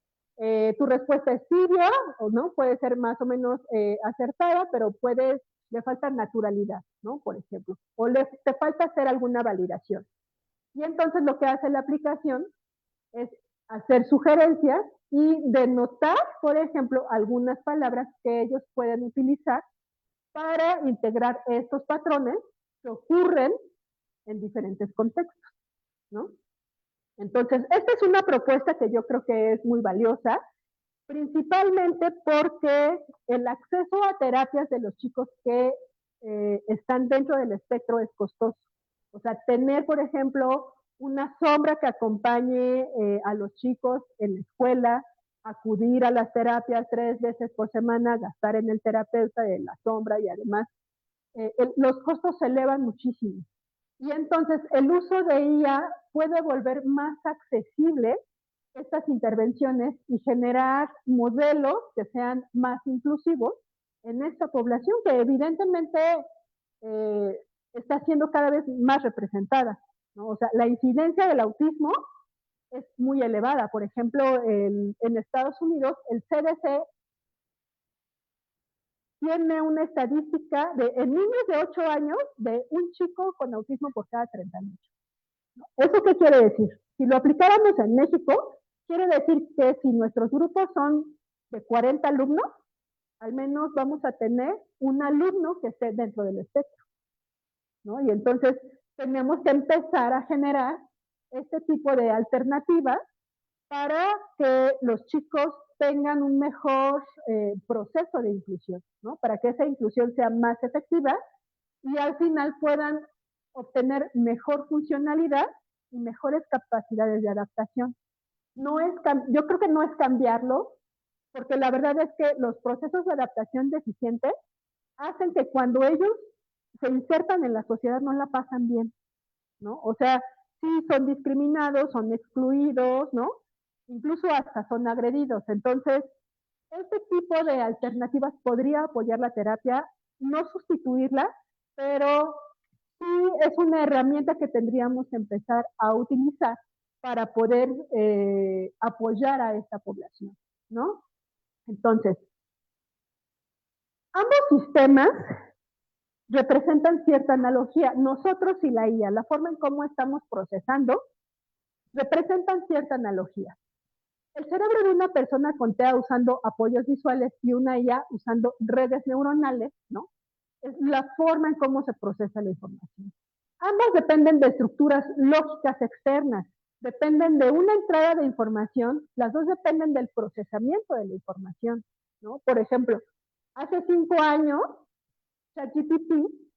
tu respuesta es tibia, o no, puede ser más o menos acertada, pero le falta naturalidad, ¿no? Por ejemplo, o te falta hacer alguna validación. Y entonces lo que hace la aplicación es hacer sugerencias y denotar, por ejemplo, algunas palabras que ellos pueden utilizar para integrar estos patrones que ocurren en diferentes contextos, ¿no? Entonces, esta es una propuesta que yo creo que es muy valiosa, principalmente porque el acceso a terapias de los chicos que están dentro del espectro es costoso. O sea, tener, por ejemplo, una sombra que acompañe a los chicos en la escuela, acudir a las terapias 3 veces por semana, gastar en el terapeuta de la sombra y además los costos se elevan muchísimo. Y entonces el uso de IA puede volver más accesible estas intervenciones y generar modelos que sean más inclusivos en esta población que evidentemente está siendo cada vez más representada, ¿no? O sea, la incidencia del autismo es muy elevada. Por ejemplo, en Estados Unidos, el CDC tiene una estadística en niños de 8 años de un chico con autismo por cada 38. ¿Eso qué quiere decir? Si lo aplicáramos en México, quiere decir que si nuestros grupos son de 40 alumnos, al menos vamos a tener un alumno que esté dentro del espectro, ¿no? Y entonces tenemos que empezar a generar este tipo de alternativas para que los chicos tengan un mejor proceso de inclusión, ¿no? Para que esa inclusión sea más efectiva y al final puedan obtener mejor funcionalidad y mejores capacidades de adaptación. Yo creo que no es cambiarlo, porque la verdad es que los procesos de adaptación deficientes hacen que cuando ellos se insertan en la sociedad no la pasan bien, ¿no? O sea, sí son discriminados, son excluidos, ¿no? Incluso hasta son agredidos. Entonces, este tipo de alternativas podría apoyar la terapia, no sustituirla, pero sí es una herramienta que tendríamos que empezar a utilizar para poder apoyar a esta población, ¿no? Entonces, ambos sistemas representan cierta analogía. Nosotros y la IA, la forma en cómo estamos procesando, representan cierta analogía. El cerebro de una persona con TEA usando apoyos visuales y una IA usando redes neuronales, ¿no? Es la forma en cómo se procesa la información. Ambas dependen de estructuras lógicas externas, dependen de una entrada de información, las dos dependen del procesamiento de la información, ¿no? Por ejemplo, hace 5 años, ChatGPT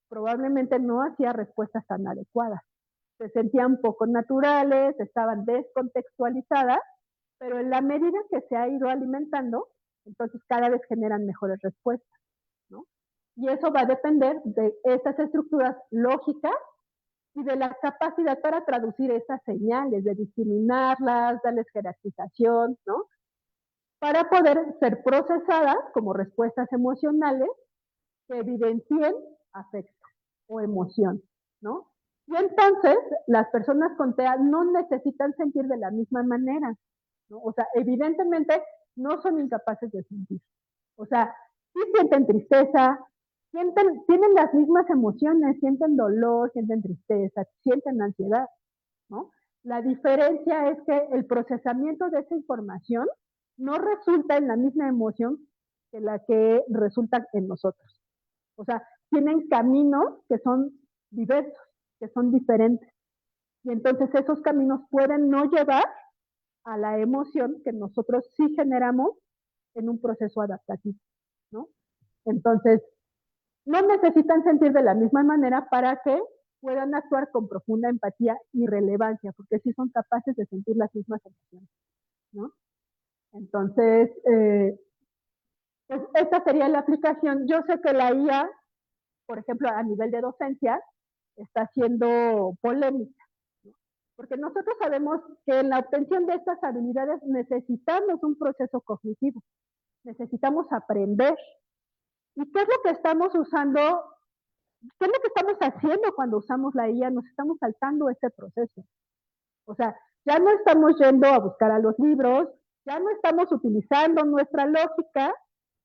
probablemente no hacía respuestas tan adecuadas. Se sentían poco naturales, estaban descontextualizadas, pero en la medida que se ha ido alimentando, entonces cada vez generan mejores respuestas, ¿no? Y eso va a depender de estas estructuras lógicas y de la capacidad para traducir estas señales, de discriminarlas, darles jerarquización, ¿no? Para poder ser procesadas como respuestas emocionales que evidencien afecto o emoción, ¿no? Y entonces las personas con TEA no necesitan sentir de la misma manera, ¿no? O sea, evidentemente no son incapaces de sentir. O sea, sí sienten tristeza, tienen las mismas emociones, sienten dolor, sienten tristeza, sienten ansiedad, ¿no? La diferencia es que el procesamiento de esa información no resulta en la misma emoción que la que resulta en nosotros. O sea, tienen caminos que son diversos, que son diferentes. Y entonces esos caminos pueden no llevar a la emoción que nosotros sí generamos en un proceso adaptativo, ¿no? Entonces, no necesitan sentir de la misma manera para que puedan actuar con profunda empatía y relevancia, porque sí son capaces de sentir las mismas emociones, ¿no? Entonces, pues esta sería la aplicación. Yo sé que la IA, por ejemplo, a nivel de docencia, está siendo polémica, ¿no? Porque nosotros sabemos que en la obtención de estas habilidades necesitamos un proceso cognitivo, necesitamos aprender, ¿Y qué es lo que estamos usando? ¿Qué es lo que estamos haciendo cuando usamos la IA? Nos estamos saltando ese proceso. O sea, ya no estamos yendo a buscar a los libros, ya no estamos utilizando nuestra lógica,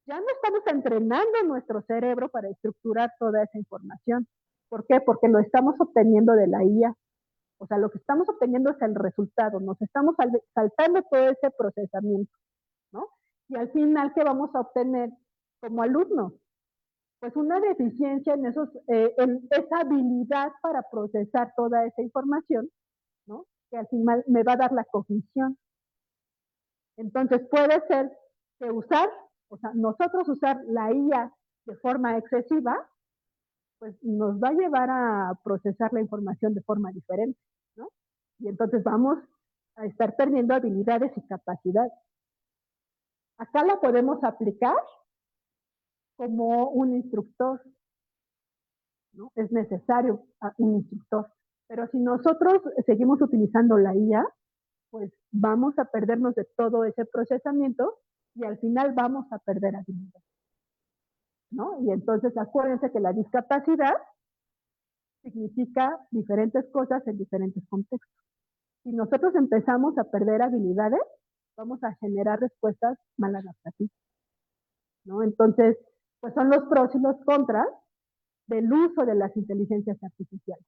ya no estamos entrenando nuestro cerebro para estructurar toda esa información. ¿Por qué? Porque lo estamos obteniendo de la IA. O sea, lo que estamos obteniendo es el resultado, nos estamos saltando todo ese procesamiento, ¿no? Y al final, ¿qué vamos a obtener como alumnos? Pues una deficiencia en esa habilidad para procesar toda esa información, ¿no? Que al final me va a dar la cognición. Entonces puede ser que nosotros usar la IA de forma excesiva, pues nos va a llevar a procesar la información de forma diferente, ¿no? Y entonces vamos a estar perdiendo habilidades y capacidades. Acá la podemos aplicar como un instructor, ¿no? Es necesario un instructor. Pero si nosotros seguimos utilizando la IA, pues vamos a perdernos de todo ese procesamiento y al final vamos a perder habilidad, ¿no? Y entonces acuérdense que la discapacidad significa diferentes cosas en diferentes contextos. Si nosotros empezamos a perder habilidades, vamos a generar respuestas maladaptativas, ¿no? Entonces, pues son los pros y los contras del uso de las inteligencias artificiales,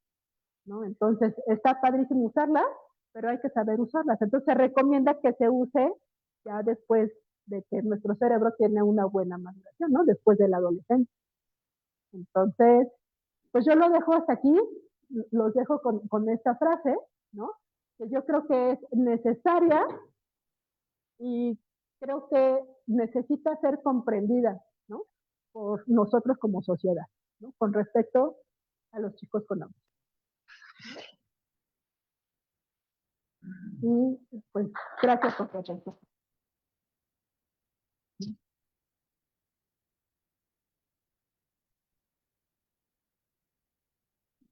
¿no? Entonces, está padrísimo usarlas, pero hay que saber usarlas. Entonces, se recomienda que se use ya después de que nuestro cerebro tiene una buena maduración, ¿no? Después de la adolescencia. Entonces, pues yo lo dejo hasta aquí, los dejo con esta frase, ¿no? Que yo creo que es necesaria y creo que necesita ser comprendida, ¿no? Por nosotros como sociedad, ¿no? Con respecto a los chicos con autismo. Y pues gracias por su atención.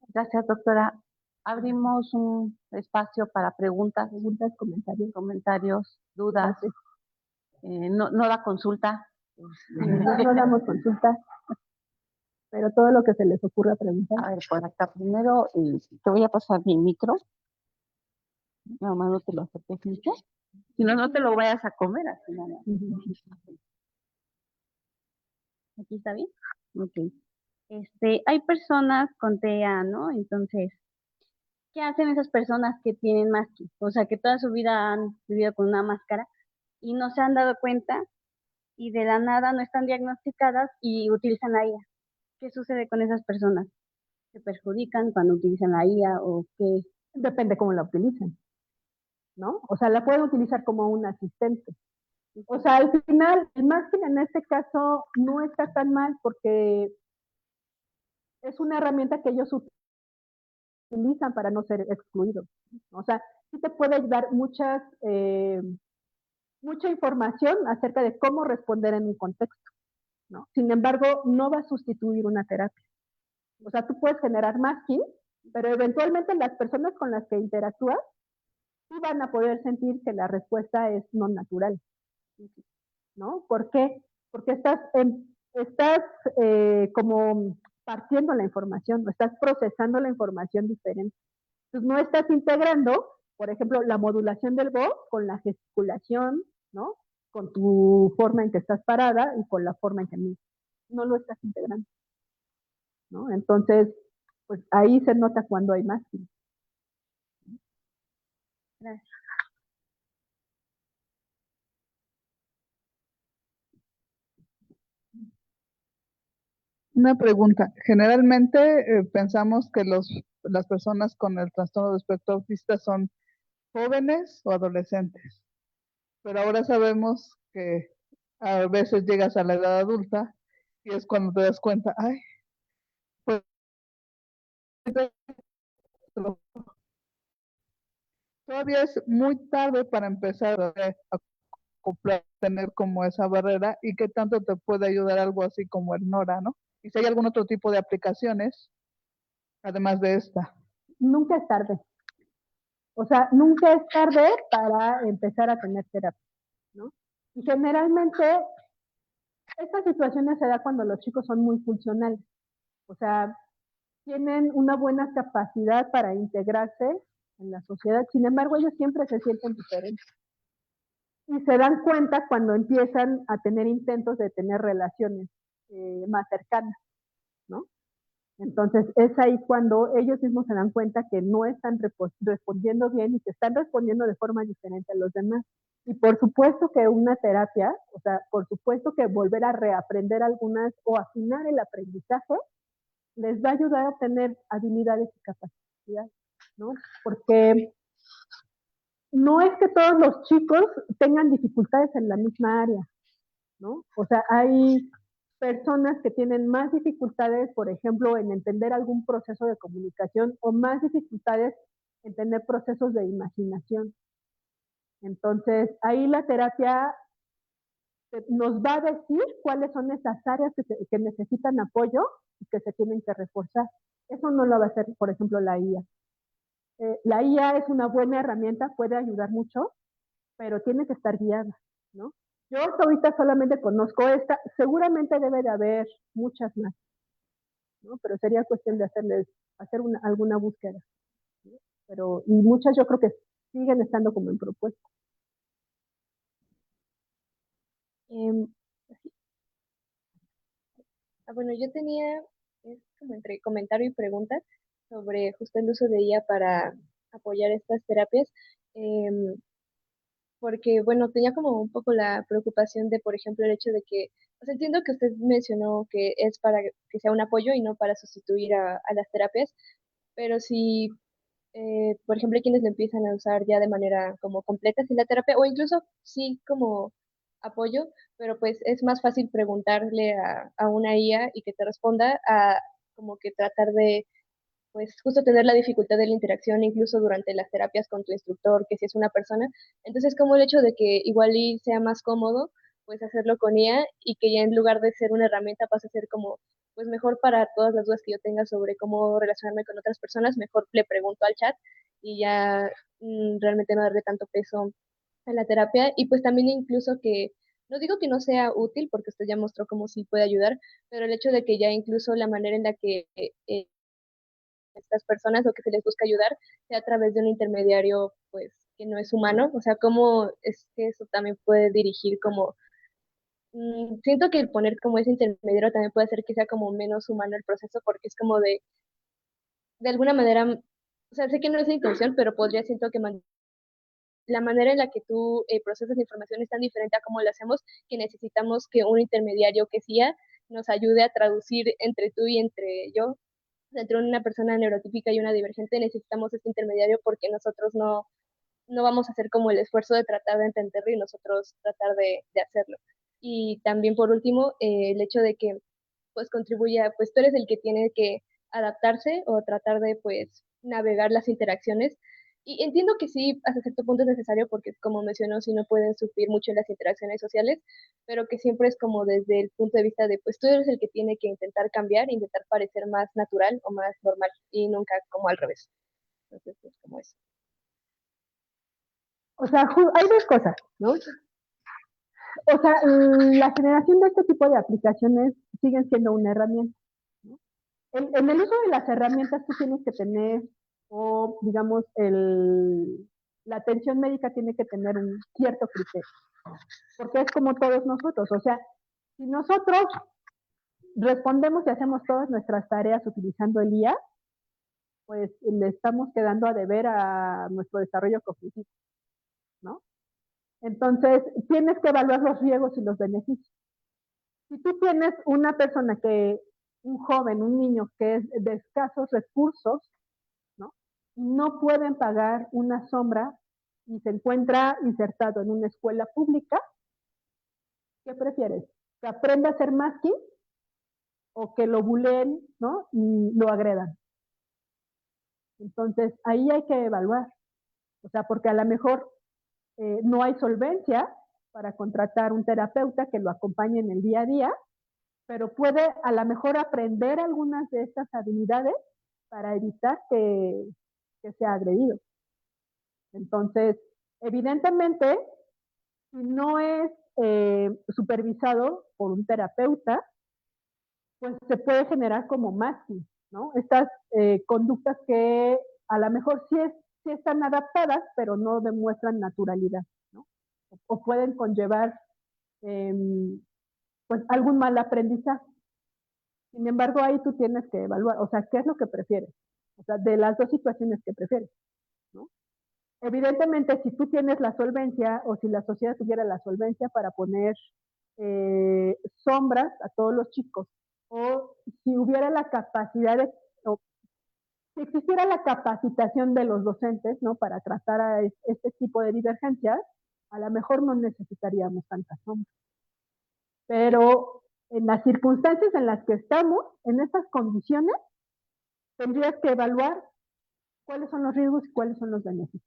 Gracias, doctora. Abrimos un espacio para preguntas, comentarios, dudas. No da consulta. No damos consulta, pero todo lo que se les ocurra preguntar. A ver, por acá primero, te voy a pasar mi micro. Nomás no te lo acerques mucho. Si no, no te lo vayas a comer así nada. ¿Aquí está bien? Ok. Hay personas con TEA, ¿no? Entonces, ¿qué hacen esas personas que tienen máscara? O sea, que toda su vida han vivido con una máscara y no se han dado cuenta y de la nada no están diagnosticadas y utilizan la IA. ¿Qué sucede con esas personas? ¿Se perjudican cuando utilizan la IA o qué? Depende cómo la utilicen, ¿no? O sea, la pueden utilizar como un asistente. O sea, al final, el masking en este caso no está tan mal porque es una herramienta que ellos utilizan para no ser excluidos. O sea, sí te puede dar mucha información acerca de cómo responder en un contexto, ¿no? Sin embargo, no va a sustituir una terapia. O sea, tú puedes generar masking, pero eventualmente las personas con las que interactúas sí van a poder sentir que la respuesta es no natural, ¿no? ¿Por qué? Porque estás como partiendo la información, estás procesando la información diferente. Entonces no estás integrando, por ejemplo, la modulación del voz con la gesticulación, ¿no? Con tu forma en que estás parada y con la forma en que no lo estás integrando, ¿no? Entonces, pues ahí se nota cuando hay masking. Gracias. Una pregunta. Generalmente pensamos que las personas con el trastorno de espectro autista son jóvenes o adolescentes, pero ahora sabemos que a veces llegas a la edad adulta y es cuando te das cuenta, ay, pues todavía es muy tarde para empezar a acoplar, tener como esa barrera y qué tanto te puede ayudar algo así como el Nora, ¿no? Y si hay algún otro tipo de aplicaciones, además de esta. Nunca es tarde. O sea, nunca es tarde para empezar a tener terapia, ¿no? Y generalmente Estas situaciones se da cuando los chicos son muy funcionales, o sea, tienen una buena capacidad para integrarse en la sociedad, sin embargo, ellos siempre se sienten diferentes. Y se dan cuenta cuando empiezan a tener intentos de tener relaciones más cercanas, ¿no? Entonces, es ahí cuando ellos mismos se dan cuenta que no están respondiendo bien y que están respondiendo de forma diferente a los demás. Y por supuesto que una terapia, o sea, por supuesto que volver a reaprender algunas o afinar el aprendizaje, les va a ayudar a tener habilidades y capacidades, ¿no? Porque no es que todos los chicos tengan dificultades en la misma área, ¿no? O sea, hay personas que tienen más dificultades, por ejemplo, en entender algún proceso de comunicación o más dificultades en tener procesos de imaginación. Entonces, ahí la terapia nos va a decir cuáles son esas áreas que necesitan apoyo y que se tienen que reforzar. Eso no lo va a hacer, por ejemplo, la IA. La IA es una buena herramienta, puede ayudar mucho, pero tiene que estar guiada, ¿no? Yo hasta ahorita solamente conozco esta, seguramente debe de haber muchas más, ¿no? Pero sería cuestión de hacer alguna búsqueda, ¿no? Pero, y muchas yo creo que siguen estando como en propuesta. Em, bueno, yo tenía, es como entre comentario y pregunta sobre justo el uso de IA para apoyar estas terapias, em, porque, bueno, tenía como un poco la preocupación de, por ejemplo, el hecho de que, o sea, entiendo que usted mencionó que es para que sea un apoyo y no para sustituir a las terapias, pero si, por ejemplo, hay quienes lo empiezan a usar ya de manera como completa sin la terapia, o incluso sí como apoyo, pero pues es más fácil preguntarle a una IA y que te responda a como que tratar de, pues justo tener la dificultad de la interacción incluso durante las terapias con tu instructor, que si es una persona. Entonces, como el hecho de que igual y sea más cómodo, pues hacerlo con IA y que ya en lugar de ser una herramienta pase a ser como, pues mejor para todas las dudas que yo tenga sobre cómo relacionarme con otras personas, mejor le pregunto al chat y ya realmente no darle tanto peso a la terapia. Y pues también incluso que, no digo que no sea útil, porque usted ya mostró cómo sí puede ayudar, pero el hecho de que ya incluso la manera en la que estas personas o que se les busca ayudar sea a través de un intermediario, pues, que no es humano. O sea, cómo es que eso también puede dirigir como, siento que el poner como ese intermediario también puede hacer que sea como menos humano el proceso, porque es como de alguna manera, o sea, sé que no es la intención, pero podría, siento que la manera en la que tú procesas la información es tan diferente a cómo lo hacemos que necesitamos que un intermediario que sea nos ayude a traducir entre tú y entre yo, entre una persona neurotípica y una divergente, necesitamos este intermediario porque nosotros no vamos a hacer como el esfuerzo de tratar de entenderlo y nosotros tratar de hacerlo. Y también por último, el hecho de que pues contribuya, pues tú eres el que tiene que adaptarse o tratar de pues navegar las interacciones. Y entiendo que sí, hasta cierto punto es necesario porque, como mencionó, sí no pueden sufrir mucho las interacciones sociales, pero que siempre es como desde el punto de vista de, pues tú eres el que tiene que intentar cambiar, intentar parecer más natural o más normal y nunca como al revés. Entonces, pues como eso. O sea, hay dos cosas, ¿no? O sea, la generación de este tipo de aplicaciones siguen siendo una herramienta, ¿no? En el uso de las herramientas tú tienes que tener, o digamos, la atención médica tiene que tener un cierto criterio, porque es como todos nosotros, o sea, si nosotros respondemos y hacemos todas nuestras tareas utilizando el IA, pues le estamos quedando a deber a nuestro desarrollo cognitivo, ¿no? Entonces, tienes que evaluar los riesgos y los beneficios. Si tú tienes una persona un joven, un niño que es de escasos recursos, ¿no? No pueden pagar una sombra y se encuentra insertado en una escuela pública, ¿qué prefieres? ¿Que aprenda a hacer masking o que lo buleen, ¿no? Y lo agredan? Entonces, ahí hay que evaluar. O sea, porque a lo mejor no hay solvencia para contratar un terapeuta que lo acompañe en el día a día, pero puede a lo mejor aprender algunas de estas habilidades para evitar que sea agredido. Entonces, evidentemente, si no es supervisado por un terapeuta, pues se puede generar como masking, ¿no? Estas conductas que a lo mejor sí están adaptadas, pero no demuestran naturalidad, ¿no? O pueden conllevar pues algún mal aprendizaje. Sin embargo, ahí tú tienes que evaluar, o sea, ¿qué es lo que prefieres? O sea, de las dos situaciones que prefieres, ¿no? Evidentemente, si tú tienes la solvencia o si la sociedad tuviera la solvencia para poner sombras a todos los chicos, o si hubiera la capacidad de, o si existiera la capacitación de los docentes, ¿no? Para tratar a este tipo de divergencias, a lo mejor no necesitaríamos tantas sombras. Pero en las circunstancias en las que estamos, en estas condiciones, tendrías que evaluar cuáles son los riesgos y cuáles son los beneficios.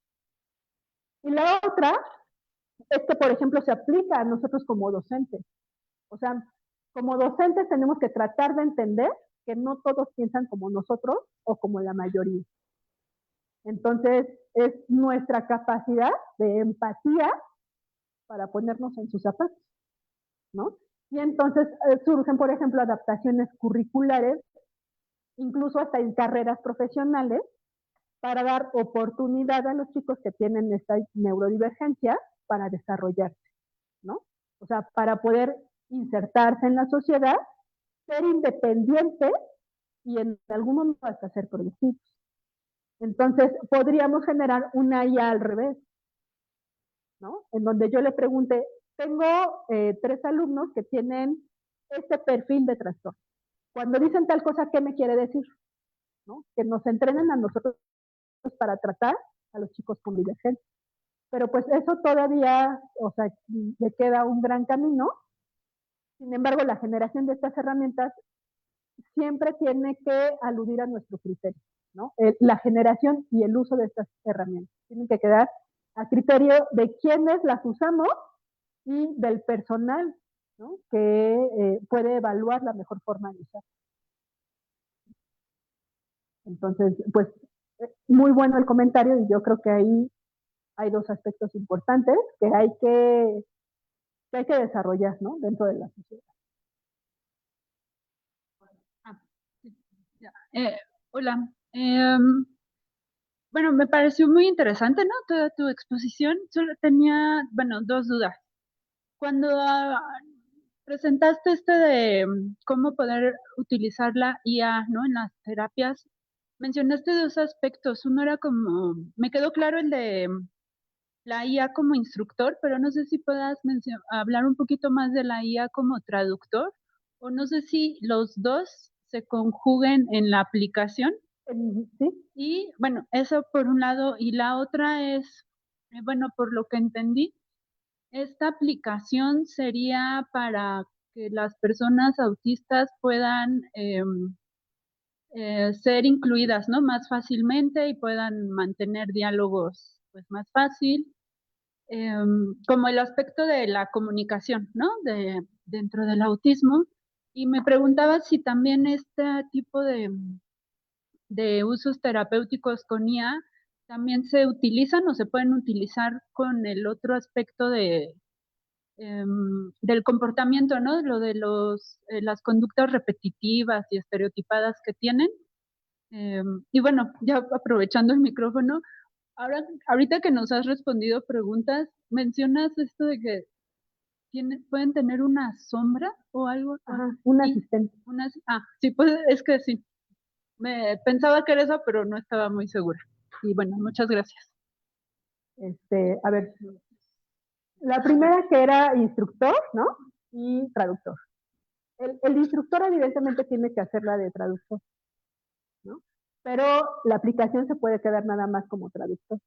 Y la otra es que, por ejemplo, se aplica a nosotros como docentes. O sea, como docentes tenemos que tratar de entender que no todos piensan como nosotros o como la mayoría. Entonces, es nuestra capacidad de empatía para ponernos en sus zapatos, ¿no? Y entonces surgen, por ejemplo, adaptaciones curriculares, incluso hasta en carreras profesionales, para dar oportunidad a los chicos que tienen esta neurodivergencia para desarrollarse, ¿no? O sea, para poder insertarse en la sociedad, ser independientes y en algún momento hasta ser productivos. Entonces, podríamos generar una IA al revés, ¿no? En donde yo le pregunte, tengo 3 alumnos que tienen este perfil de trastorno. Cuando dicen tal cosa, ¿qué me quiere decir? ¿No? Que nos entrenen a nosotros para tratar a los chicos con divergencia. Pero pues eso todavía, o sea, le queda un gran camino. Sin embargo, la generación de estas herramientas siempre tiene que aludir a nuestro criterio, ¿no? La generación y el uso de estas herramientas tienen que quedar a criterio de quienes las usamos y del personal, ¿no? Que puede evaluar la mejor forma de usar. Entonces, pues, muy bueno el comentario y yo creo que ahí hay 2 aspectos importantes que hay que desarrollar, ¿no? Dentro de la sociedad. Sí, ya. Hola. Bueno, me pareció muy interesante, ¿no? Toda tu exposición. Solo tenía, bueno, 2 dudas. Cuando presentaste de cómo poder utilizar la IA, ¿no? En las terapias, mencionaste 2 aspectos. Uno era como, me quedó claro el de la IA como instructor, pero no sé si puedas hablar un poquito más de la IA como traductor, o no sé si los dos se conjuguen en la aplicación. ¿Sí? Y bueno, eso por un lado. Y la otra es, bueno, por lo que entendí, esta aplicación sería para que las personas autistas puedan ser incluidas, ¿no? Más fácilmente y puedan mantener diálogos, pues, más fácil. Como el aspecto de la comunicación, ¿no? Dentro del autismo. Y me preguntaba si también este tipo de usos terapéuticos con IA también se utilizan o se pueden utilizar con el otro aspecto del comportamiento, ¿no? Lo de las conductas repetitivas y estereotipadas que tienen. Y bueno, ya aprovechando el micrófono, ahorita que nos has respondido preguntas, mencionas esto de que pueden tener una sombra o algo. Ajá, un Sí, asistente. sí, pues es que sí. Pensaba que era eso, pero no estaba muy segura. Y bueno, muchas gracias. A ver, la primera que era instructor, ¿no? Y traductor. El instructor evidentemente tiene que hacer la de traductor, ¿no? Pero la aplicación se puede quedar nada más como traductor.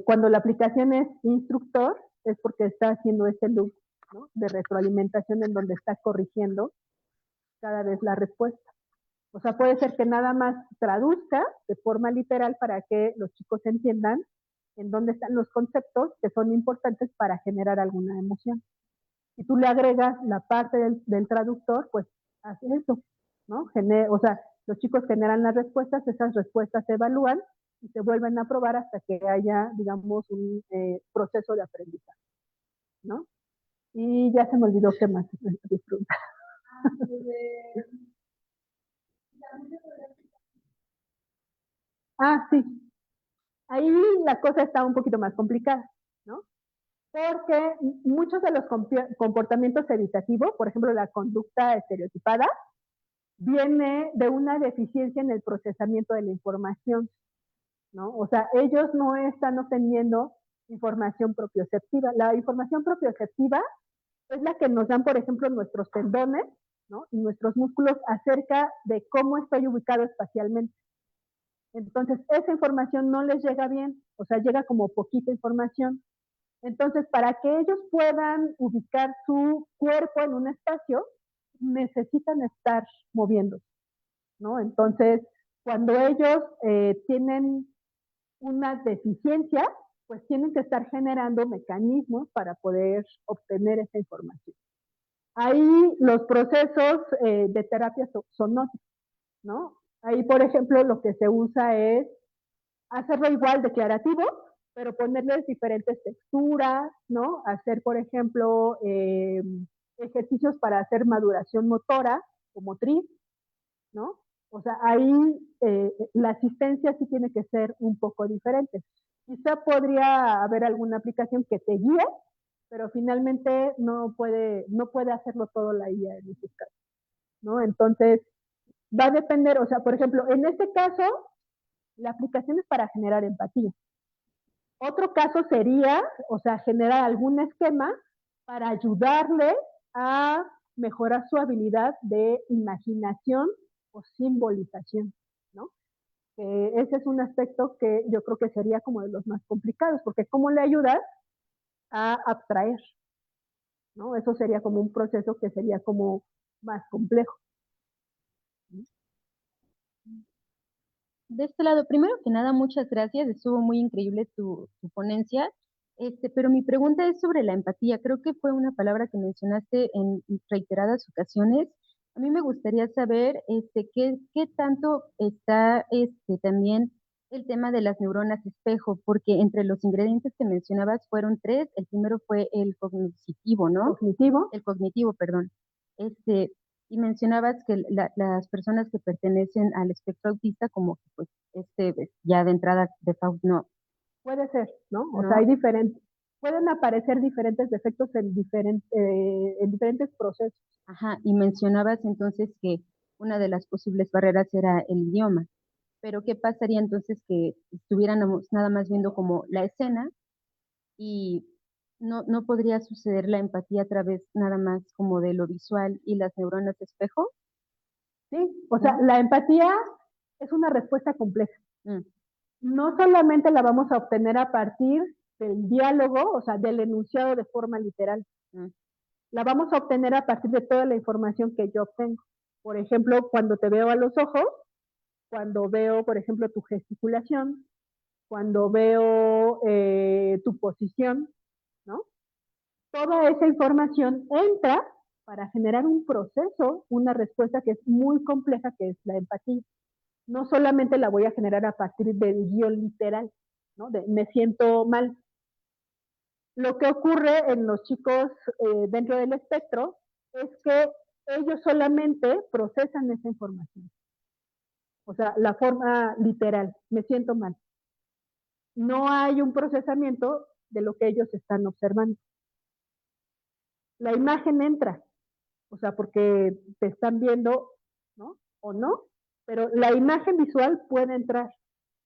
Cuando la aplicación es instructor, es porque está haciendo este loop, ¿no? De retroalimentación en donde está corrigiendo cada vez la respuesta. O sea, puede ser que nada más traduzca de forma literal para que los chicos entiendan en dónde están los conceptos que son importantes para generar alguna emoción. Si tú le agregas la parte del traductor, pues hace eso, ¿no? O sea, los chicos generan las respuestas, esas respuestas se evalúan y se vuelven a probar hasta que haya, digamos, un proceso de aprendizaje, ¿no? Y ya se me olvidó qué más disfruta. Ah, sí. Ahí la cosa está un poquito más complicada, ¿no? Porque muchos de los comportamientos evitativos, por ejemplo, la conducta estereotipada, viene de una deficiencia en el procesamiento de la información, ¿no? O sea, ellos no están obteniendo información propioceptiva. La información propioceptiva es la que nos dan, por ejemplo, nuestros tendones, ¿no? Y nuestros músculos acerca de cómo estoy ubicado espacialmente. Entonces, esa información no les llega bien, o sea, llega como poquita información. Entonces, para que ellos puedan ubicar su cuerpo en un espacio, necesitan estar moviendo, ¿no? Entonces, cuando ellos tienen una deficiencia, pues tienen que estar generando mecanismos para poder obtener esa información. Ahí los procesos de terapia son otros, ¿no? Ahí, por ejemplo, lo que se usa es hacerlo igual declarativo, pero ponerles diferentes texturas, ¿no? Hacer, por ejemplo, ejercicios para hacer maduración motora o motriz, ¿no? O sea, ahí la asistencia sí tiene que ser un poco diferente. Quizá podría haber alguna aplicación que te guíe, pero finalmente no puede hacerlo todo la IA en esos casos, ¿no? Entonces, va a depender, o sea, por ejemplo, en este caso, la aplicación es para generar empatía. Otro caso sería, o sea, generar algún esquema para ayudarle a mejorar su habilidad de imaginación o simbolización, ¿no? Ese es un aspecto que yo creo que sería como de los más complicados, porque ¿cómo le ayudas a abstraer? ¿No? Eso sería como un proceso que sería como más complejo. De este lado, primero que nada, muchas gracias, estuvo muy increíble tu ponencia, pero mi pregunta es sobre la empatía. Creo que fue una palabra que mencionaste en reiteradas ocasiones. A mí me gustaría saber qué tanto está también el tema de las neuronas espejo, porque entre los ingredientes que mencionabas fueron tres. El primero fue el cognitivo, ¿no? Cognitivo. El cognitivo, perdón. Y mencionabas que las personas que pertenecen al espectro autista, como que pues ya de entrada default no. Puede ser, ¿no? O ¿No? sea, hay diferentes, pueden aparecer diferentes defectos en diferentes procesos. Ajá, y mencionabas entonces que una de las posibles barreras era el idioma. Pero ¿qué pasaría entonces que estuviéramos nada más viendo como la escena y no podría suceder la empatía a través nada más como de lo visual y las neuronas espejo? Sí, o sea, la empatía es una respuesta compleja. Mm. No solamente la vamos a obtener a partir del diálogo, o sea, del enunciado de forma literal. La vamos a obtener a partir de toda la información que yo obtengo. Por ejemplo, cuando te veo a los ojos, cuando veo, por ejemplo, tu gesticulación, cuando veo tu posición, ¿no? Toda esa información entra para generar un proceso, una respuesta que es muy compleja, que es la empatía. No solamente la voy a generar a partir del guión literal, ¿no? De me siento mal. Lo que ocurre en los chicos dentro del espectro es que ellos solamente procesan esa información. O sea, la forma literal, me siento mal. No hay un procesamiento de lo que ellos están observando. La imagen entra, o sea, porque te están viendo, ¿no? O no, pero la imagen visual puede entrar.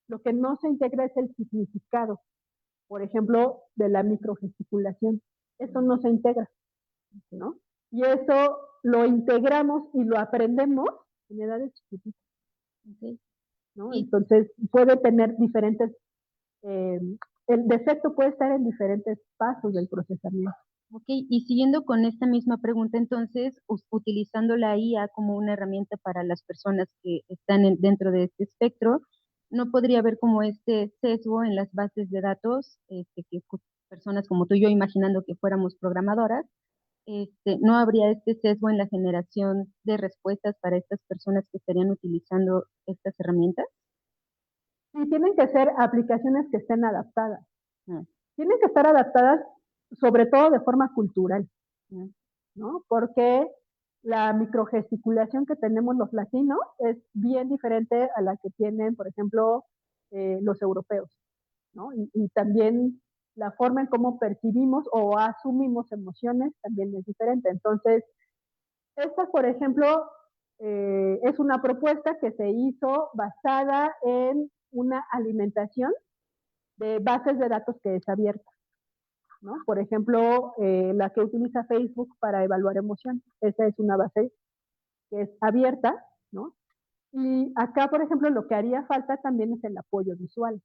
Lo que no se integra es el significado, por ejemplo, de la microgesticulación. Eso no se integra, ¿no? Y eso lo integramos y lo aprendemos en edades chiquititas, ¿no? Entonces puede tener diferentes, el defecto puede estar en diferentes pasos del procesamiento. Ok, y siguiendo con esta misma pregunta, entonces, utilizando la IA como una herramienta para las personas que están dentro de este espectro, ¿no podría haber como este sesgo en las bases de datos, que personas como tú y yo, imaginando que fuéramos programadoras, no habría este sesgo en la generación de respuestas para estas personas que estarían utilizando estas herramientas? Sí, tienen que ser aplicaciones que estén adaptadas. Tienen que estar adaptadas sobre todo de forma cultural, ¿no? Porque la microgesticulación que tenemos los latinos es bien diferente a la que tienen, por ejemplo, los europeos, ¿no? Y también la forma en cómo percibimos o asumimos emociones también es diferente. Entonces, esta, por ejemplo, es una propuesta que se hizo basada en una alimentación de bases de datos que es abierta, ¿no? Por ejemplo, la que utiliza Facebook para evaluar emociones. Esa es una base que es abierta, ¿no? Y acá, por ejemplo, lo que haría falta también es el apoyo visual,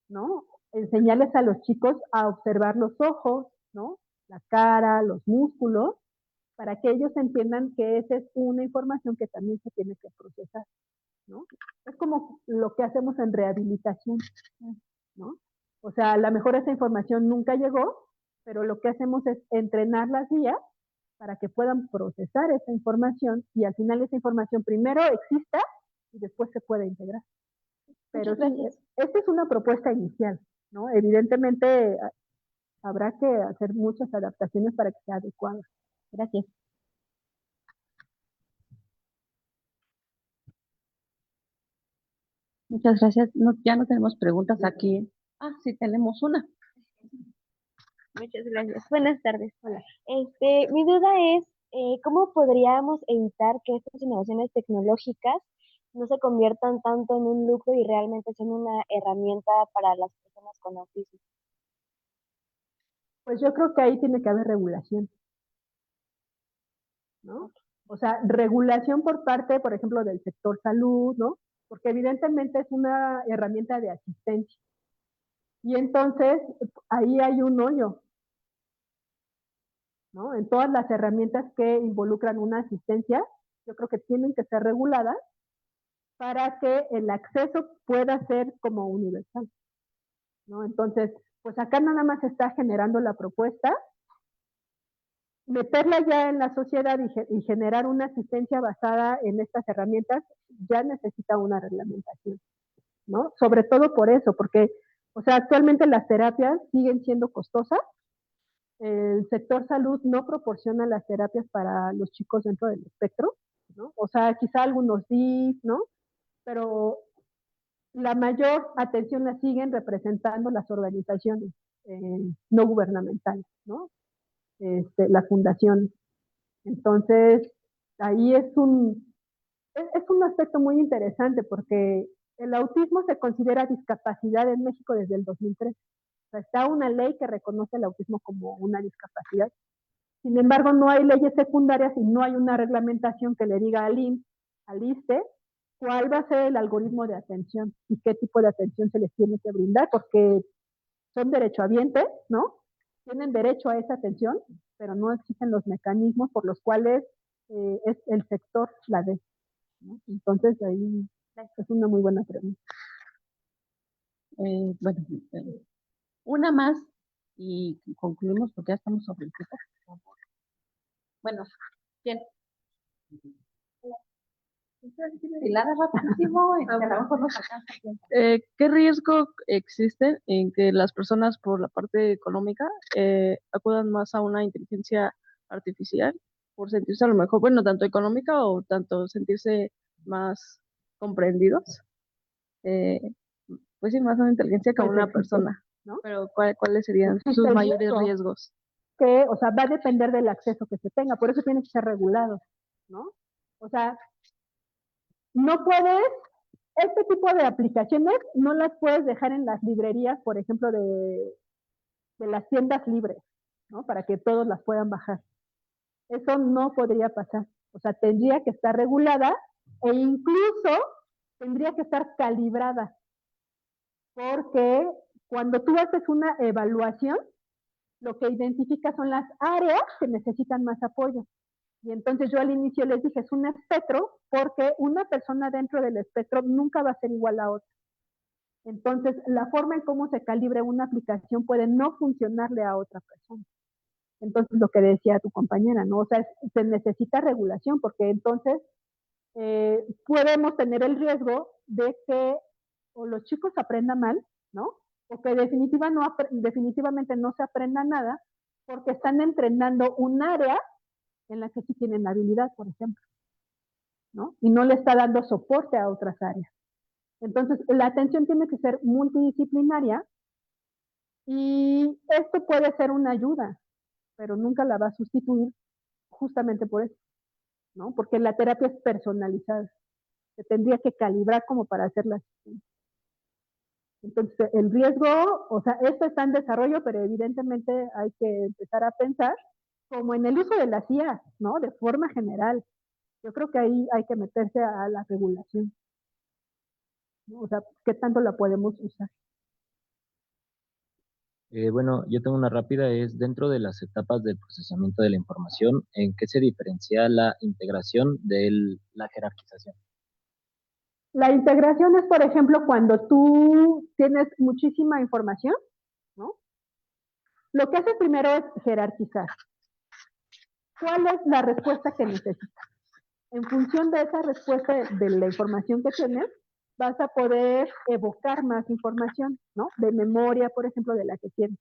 ¿no? Enseñarles a los chicos a observar los ojos, ¿no? La cara, los músculos, para que ellos entiendan que esa es una información que también se tiene que procesar, ¿no? Es como lo que hacemos en rehabilitación, ¿no? O sea, a lo mejor esa información nunca llegó, pero lo que hacemos es entrenar las guías para que puedan procesar esa información y al final esa información primero exista y después se pueda integrar. Pero sí, esta es una propuesta inicial, ¿no? Evidentemente habrá que hacer muchas adaptaciones para que sea adecuada. Gracias. Muchas gracias. Ya no tenemos preguntas aquí. Sí, tenemos una. Muchas gracias. Buenas tardes. Hola. Mi duda es, ¿cómo podríamos evitar que estas innovaciones tecnológicas no se conviertan tanto en un lucro y realmente sean una herramienta para las personas con autismo? Pues yo creo que ahí tiene que haber regulación, ¿no? O sea, regulación por parte, por ejemplo, del sector salud, ¿no? Porque evidentemente es una herramienta de asistencia. Y entonces ahí hay un hoyo, ¿no? En todas las herramientas que involucran una asistencia, yo creo que tienen que ser reguladas para que el acceso pueda ser como universal, ¿no? Entonces, pues acá nada más se está generando la propuesta, meterla ya en la sociedad y generar una asistencia basada en estas herramientas ya necesita una reglamentación, ¿no? Sobre todo por eso, porque, o sea, actualmente las terapias siguen siendo costosas. El sector salud no proporciona las terapias para los chicos dentro del espectro, ¿no? O sea, quizá algunos sí, ¿no? Pero la mayor atención la siguen representando las organizaciones no gubernamentales, ¿no? La fundación. Entonces, ahí es un aspecto muy interesante porque el autismo se considera discapacidad en México desde el 2003. O sea, está una ley que reconoce el autismo como una discapacidad. Sin embargo, no hay leyes secundarias y no hay una reglamentación que le diga al IMSS, al ISSSTE, cuál va a ser el algoritmo de atención y qué tipo de atención se les tiene que brindar, porque son derechohabientes, ¿no? Tienen derecho a esa atención, pero no existen los mecanismos por los cuales es el sector la dé, ¿no? Entonces, ahí es una muy buena pregunta. Bueno, una más y concluimos porque ya estamos sobre el tiempo. Bueno, ¿quién? Pilar, rapidísimo, ¿Qué riesgo existe en que las personas por la parte económica acudan más a una inteligencia artificial por sentirse a lo mejor, bueno, tanto económica o tanto sentirse más comprendidos? Pues sí, más a una inteligencia que a una persona, ¿no? Pero ¿cuáles serían Existe sus el mayores riesgo. riesgos? Que, o sea, va a depender del acceso que se tenga, por eso tiene que ser regulado, ¿no? O sea, no puedes, este tipo de aplicaciones no las puedes dejar en las librerías, por ejemplo, de las tiendas libres, ¿no? Para que todos las puedan bajar. Eso no podría pasar. O sea, tendría que estar regulada e incluso tendría que estar calibrada. Porque cuando tú haces una evaluación, lo que identifica son las áreas que necesitan más apoyo. Y entonces yo al inicio les dije, es un espectro, porque una persona dentro del espectro nunca va a ser igual a otra. Entonces, la forma en cómo se calibre una aplicación puede no funcionarle a otra persona. Entonces, lo que decía tu compañera, ¿no? O sea, se necesita regulación, porque entonces podemos tener el riesgo de que o los chicos aprendan mal, ¿no? O que definitivamente no se aprenda nada, porque están entrenando un área en la que sí tienen habilidad, por ejemplo, ¿no? Y no le está dando soporte a otras áreas. Entonces, la atención tiene que ser multidisciplinaria y esto puede ser una ayuda, pero nunca la va a sustituir justamente por eso, ¿no? Porque la terapia es personalizada. Se tendría que calibrar como para hacerla. Entonces, el riesgo, o sea, esto está en desarrollo, pero evidentemente hay que empezar a pensar como en el uso de las IA, ¿no? De forma general. Yo creo que ahí hay que meterse a la regulación, ¿no? O sea, ¿qué tanto la podemos usar? Bueno, yo tengo una rápida, es dentro de las etapas del procesamiento de la información, ¿en qué se diferencia la integración de la jerarquización? La integración es, por ejemplo, cuando tú tienes muchísima información, ¿no? Lo que haces primero es jerarquizar. ¿Cuál es la respuesta que necesitas? En función de esa respuesta de la información que tienes, vas a poder evocar más información, ¿no? De memoria, por ejemplo, de la que tienes.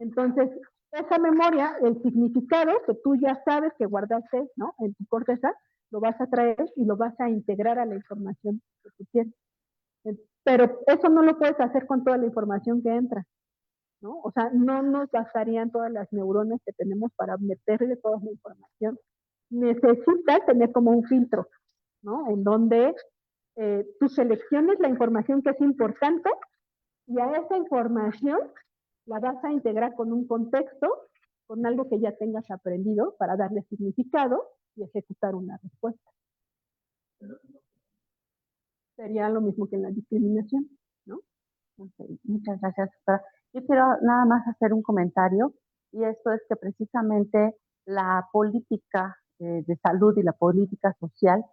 Entonces, esa memoria, el significado que tú ya sabes que guardaste, ¿no? En tu corteza, lo vas a traer y lo vas a integrar a la información que tú tienes. Pero eso no lo puedes hacer con toda la información que entra, ¿no? O sea, no nos bastarían todas las neuronas que tenemos para meterle toda la información. Necesitas tener como un filtro, ¿no? En donde tú selecciones la información que es importante y a esa información la vas a integrar con un contexto, con algo que ya tengas aprendido para darle significado y ejecutar una respuesta. Sería lo mismo que en la discriminación, ¿no? Okay, muchas gracias, doctora. Yo quiero nada más hacer un comentario, y esto es que precisamente la política de salud y la política social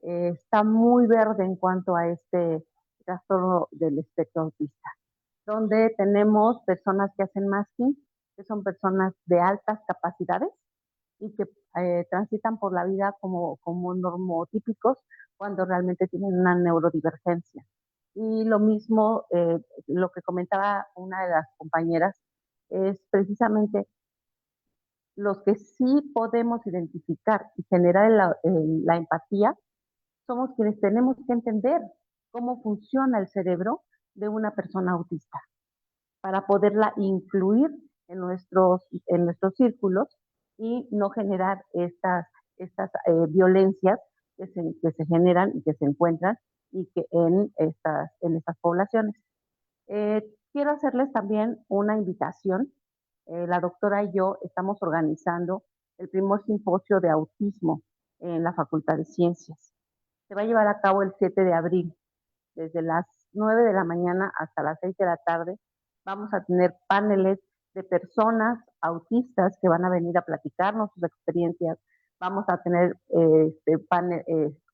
está muy verde en cuanto a este trastorno del espectro autista, donde tenemos personas que hacen masking, que son personas de altas capacidades y que transitan por la vida como normotípicos cuando realmente tienen una neurodivergencia. Y lo mismo, lo que comentaba una de las compañeras, es precisamente los que sí podemos identificar y generar la empatía, somos quienes tenemos que entender cómo funciona el cerebro de una persona autista para poderla incluir en nuestros círculos y no generar estas violencias que se generan y que se encuentran y que en estas poblaciones. Quiero hacerles también una invitación. La doctora y yo estamos organizando el primer simposio de autismo en la Facultad de Ciencias. Se va a llevar a cabo el 7 de abril, desde las 9 de la mañana hasta las 6 de la tarde. Vamos a tener paneles de personas autistas que van a venir a platicarnos sus experiencias. Vamos a tener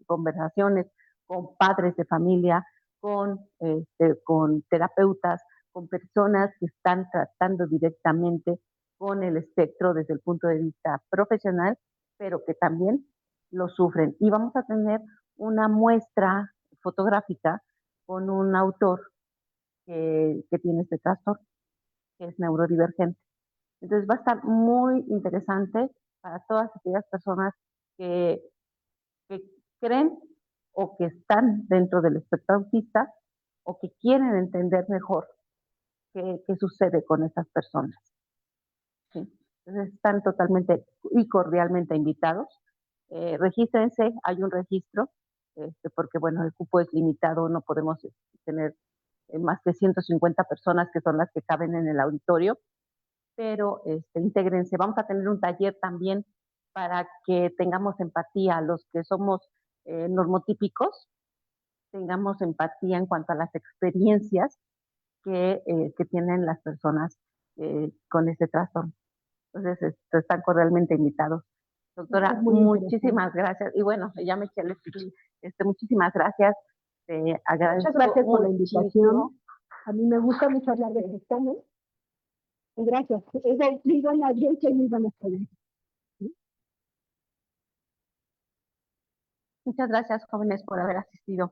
conversaciones con padres de familia, con terapeutas, con personas que están tratando directamente con el espectro desde el punto de vista profesional, pero que también lo sufren. Y vamos a tener una muestra fotográfica con un autor que tiene este trastorno, que es neurodivergente. Entonces va a estar muy interesante para todas aquellas personas que, que creen o que están dentro del espectro autista o que quieren entender mejor qué sucede con esas personas. ¿Sí? Entonces están totalmente y cordialmente invitados. Regístrense, hay un registro, porque bueno, el cupo es limitado, no podemos tener más de 150 personas que son las que caben en el auditorio, pero intégrense. Vamos a tener un taller también para que tengamos empatía, los que somos normotípicos, tengamos empatía en cuanto a las experiencias que tienen las personas con este trastorno. Entonces, están cordialmente invitados. Doctora, muchísimas gracias. Y bueno, ya me eché el muchísimas gracias. Agradezco. Muchas gracias por la muchísimo. invitación. A mí me gusta mucho hablar de gestiones. Gracias. Es muy buena audiencia y muy buena experiencia. Muchas gracias, jóvenes, por haber asistido.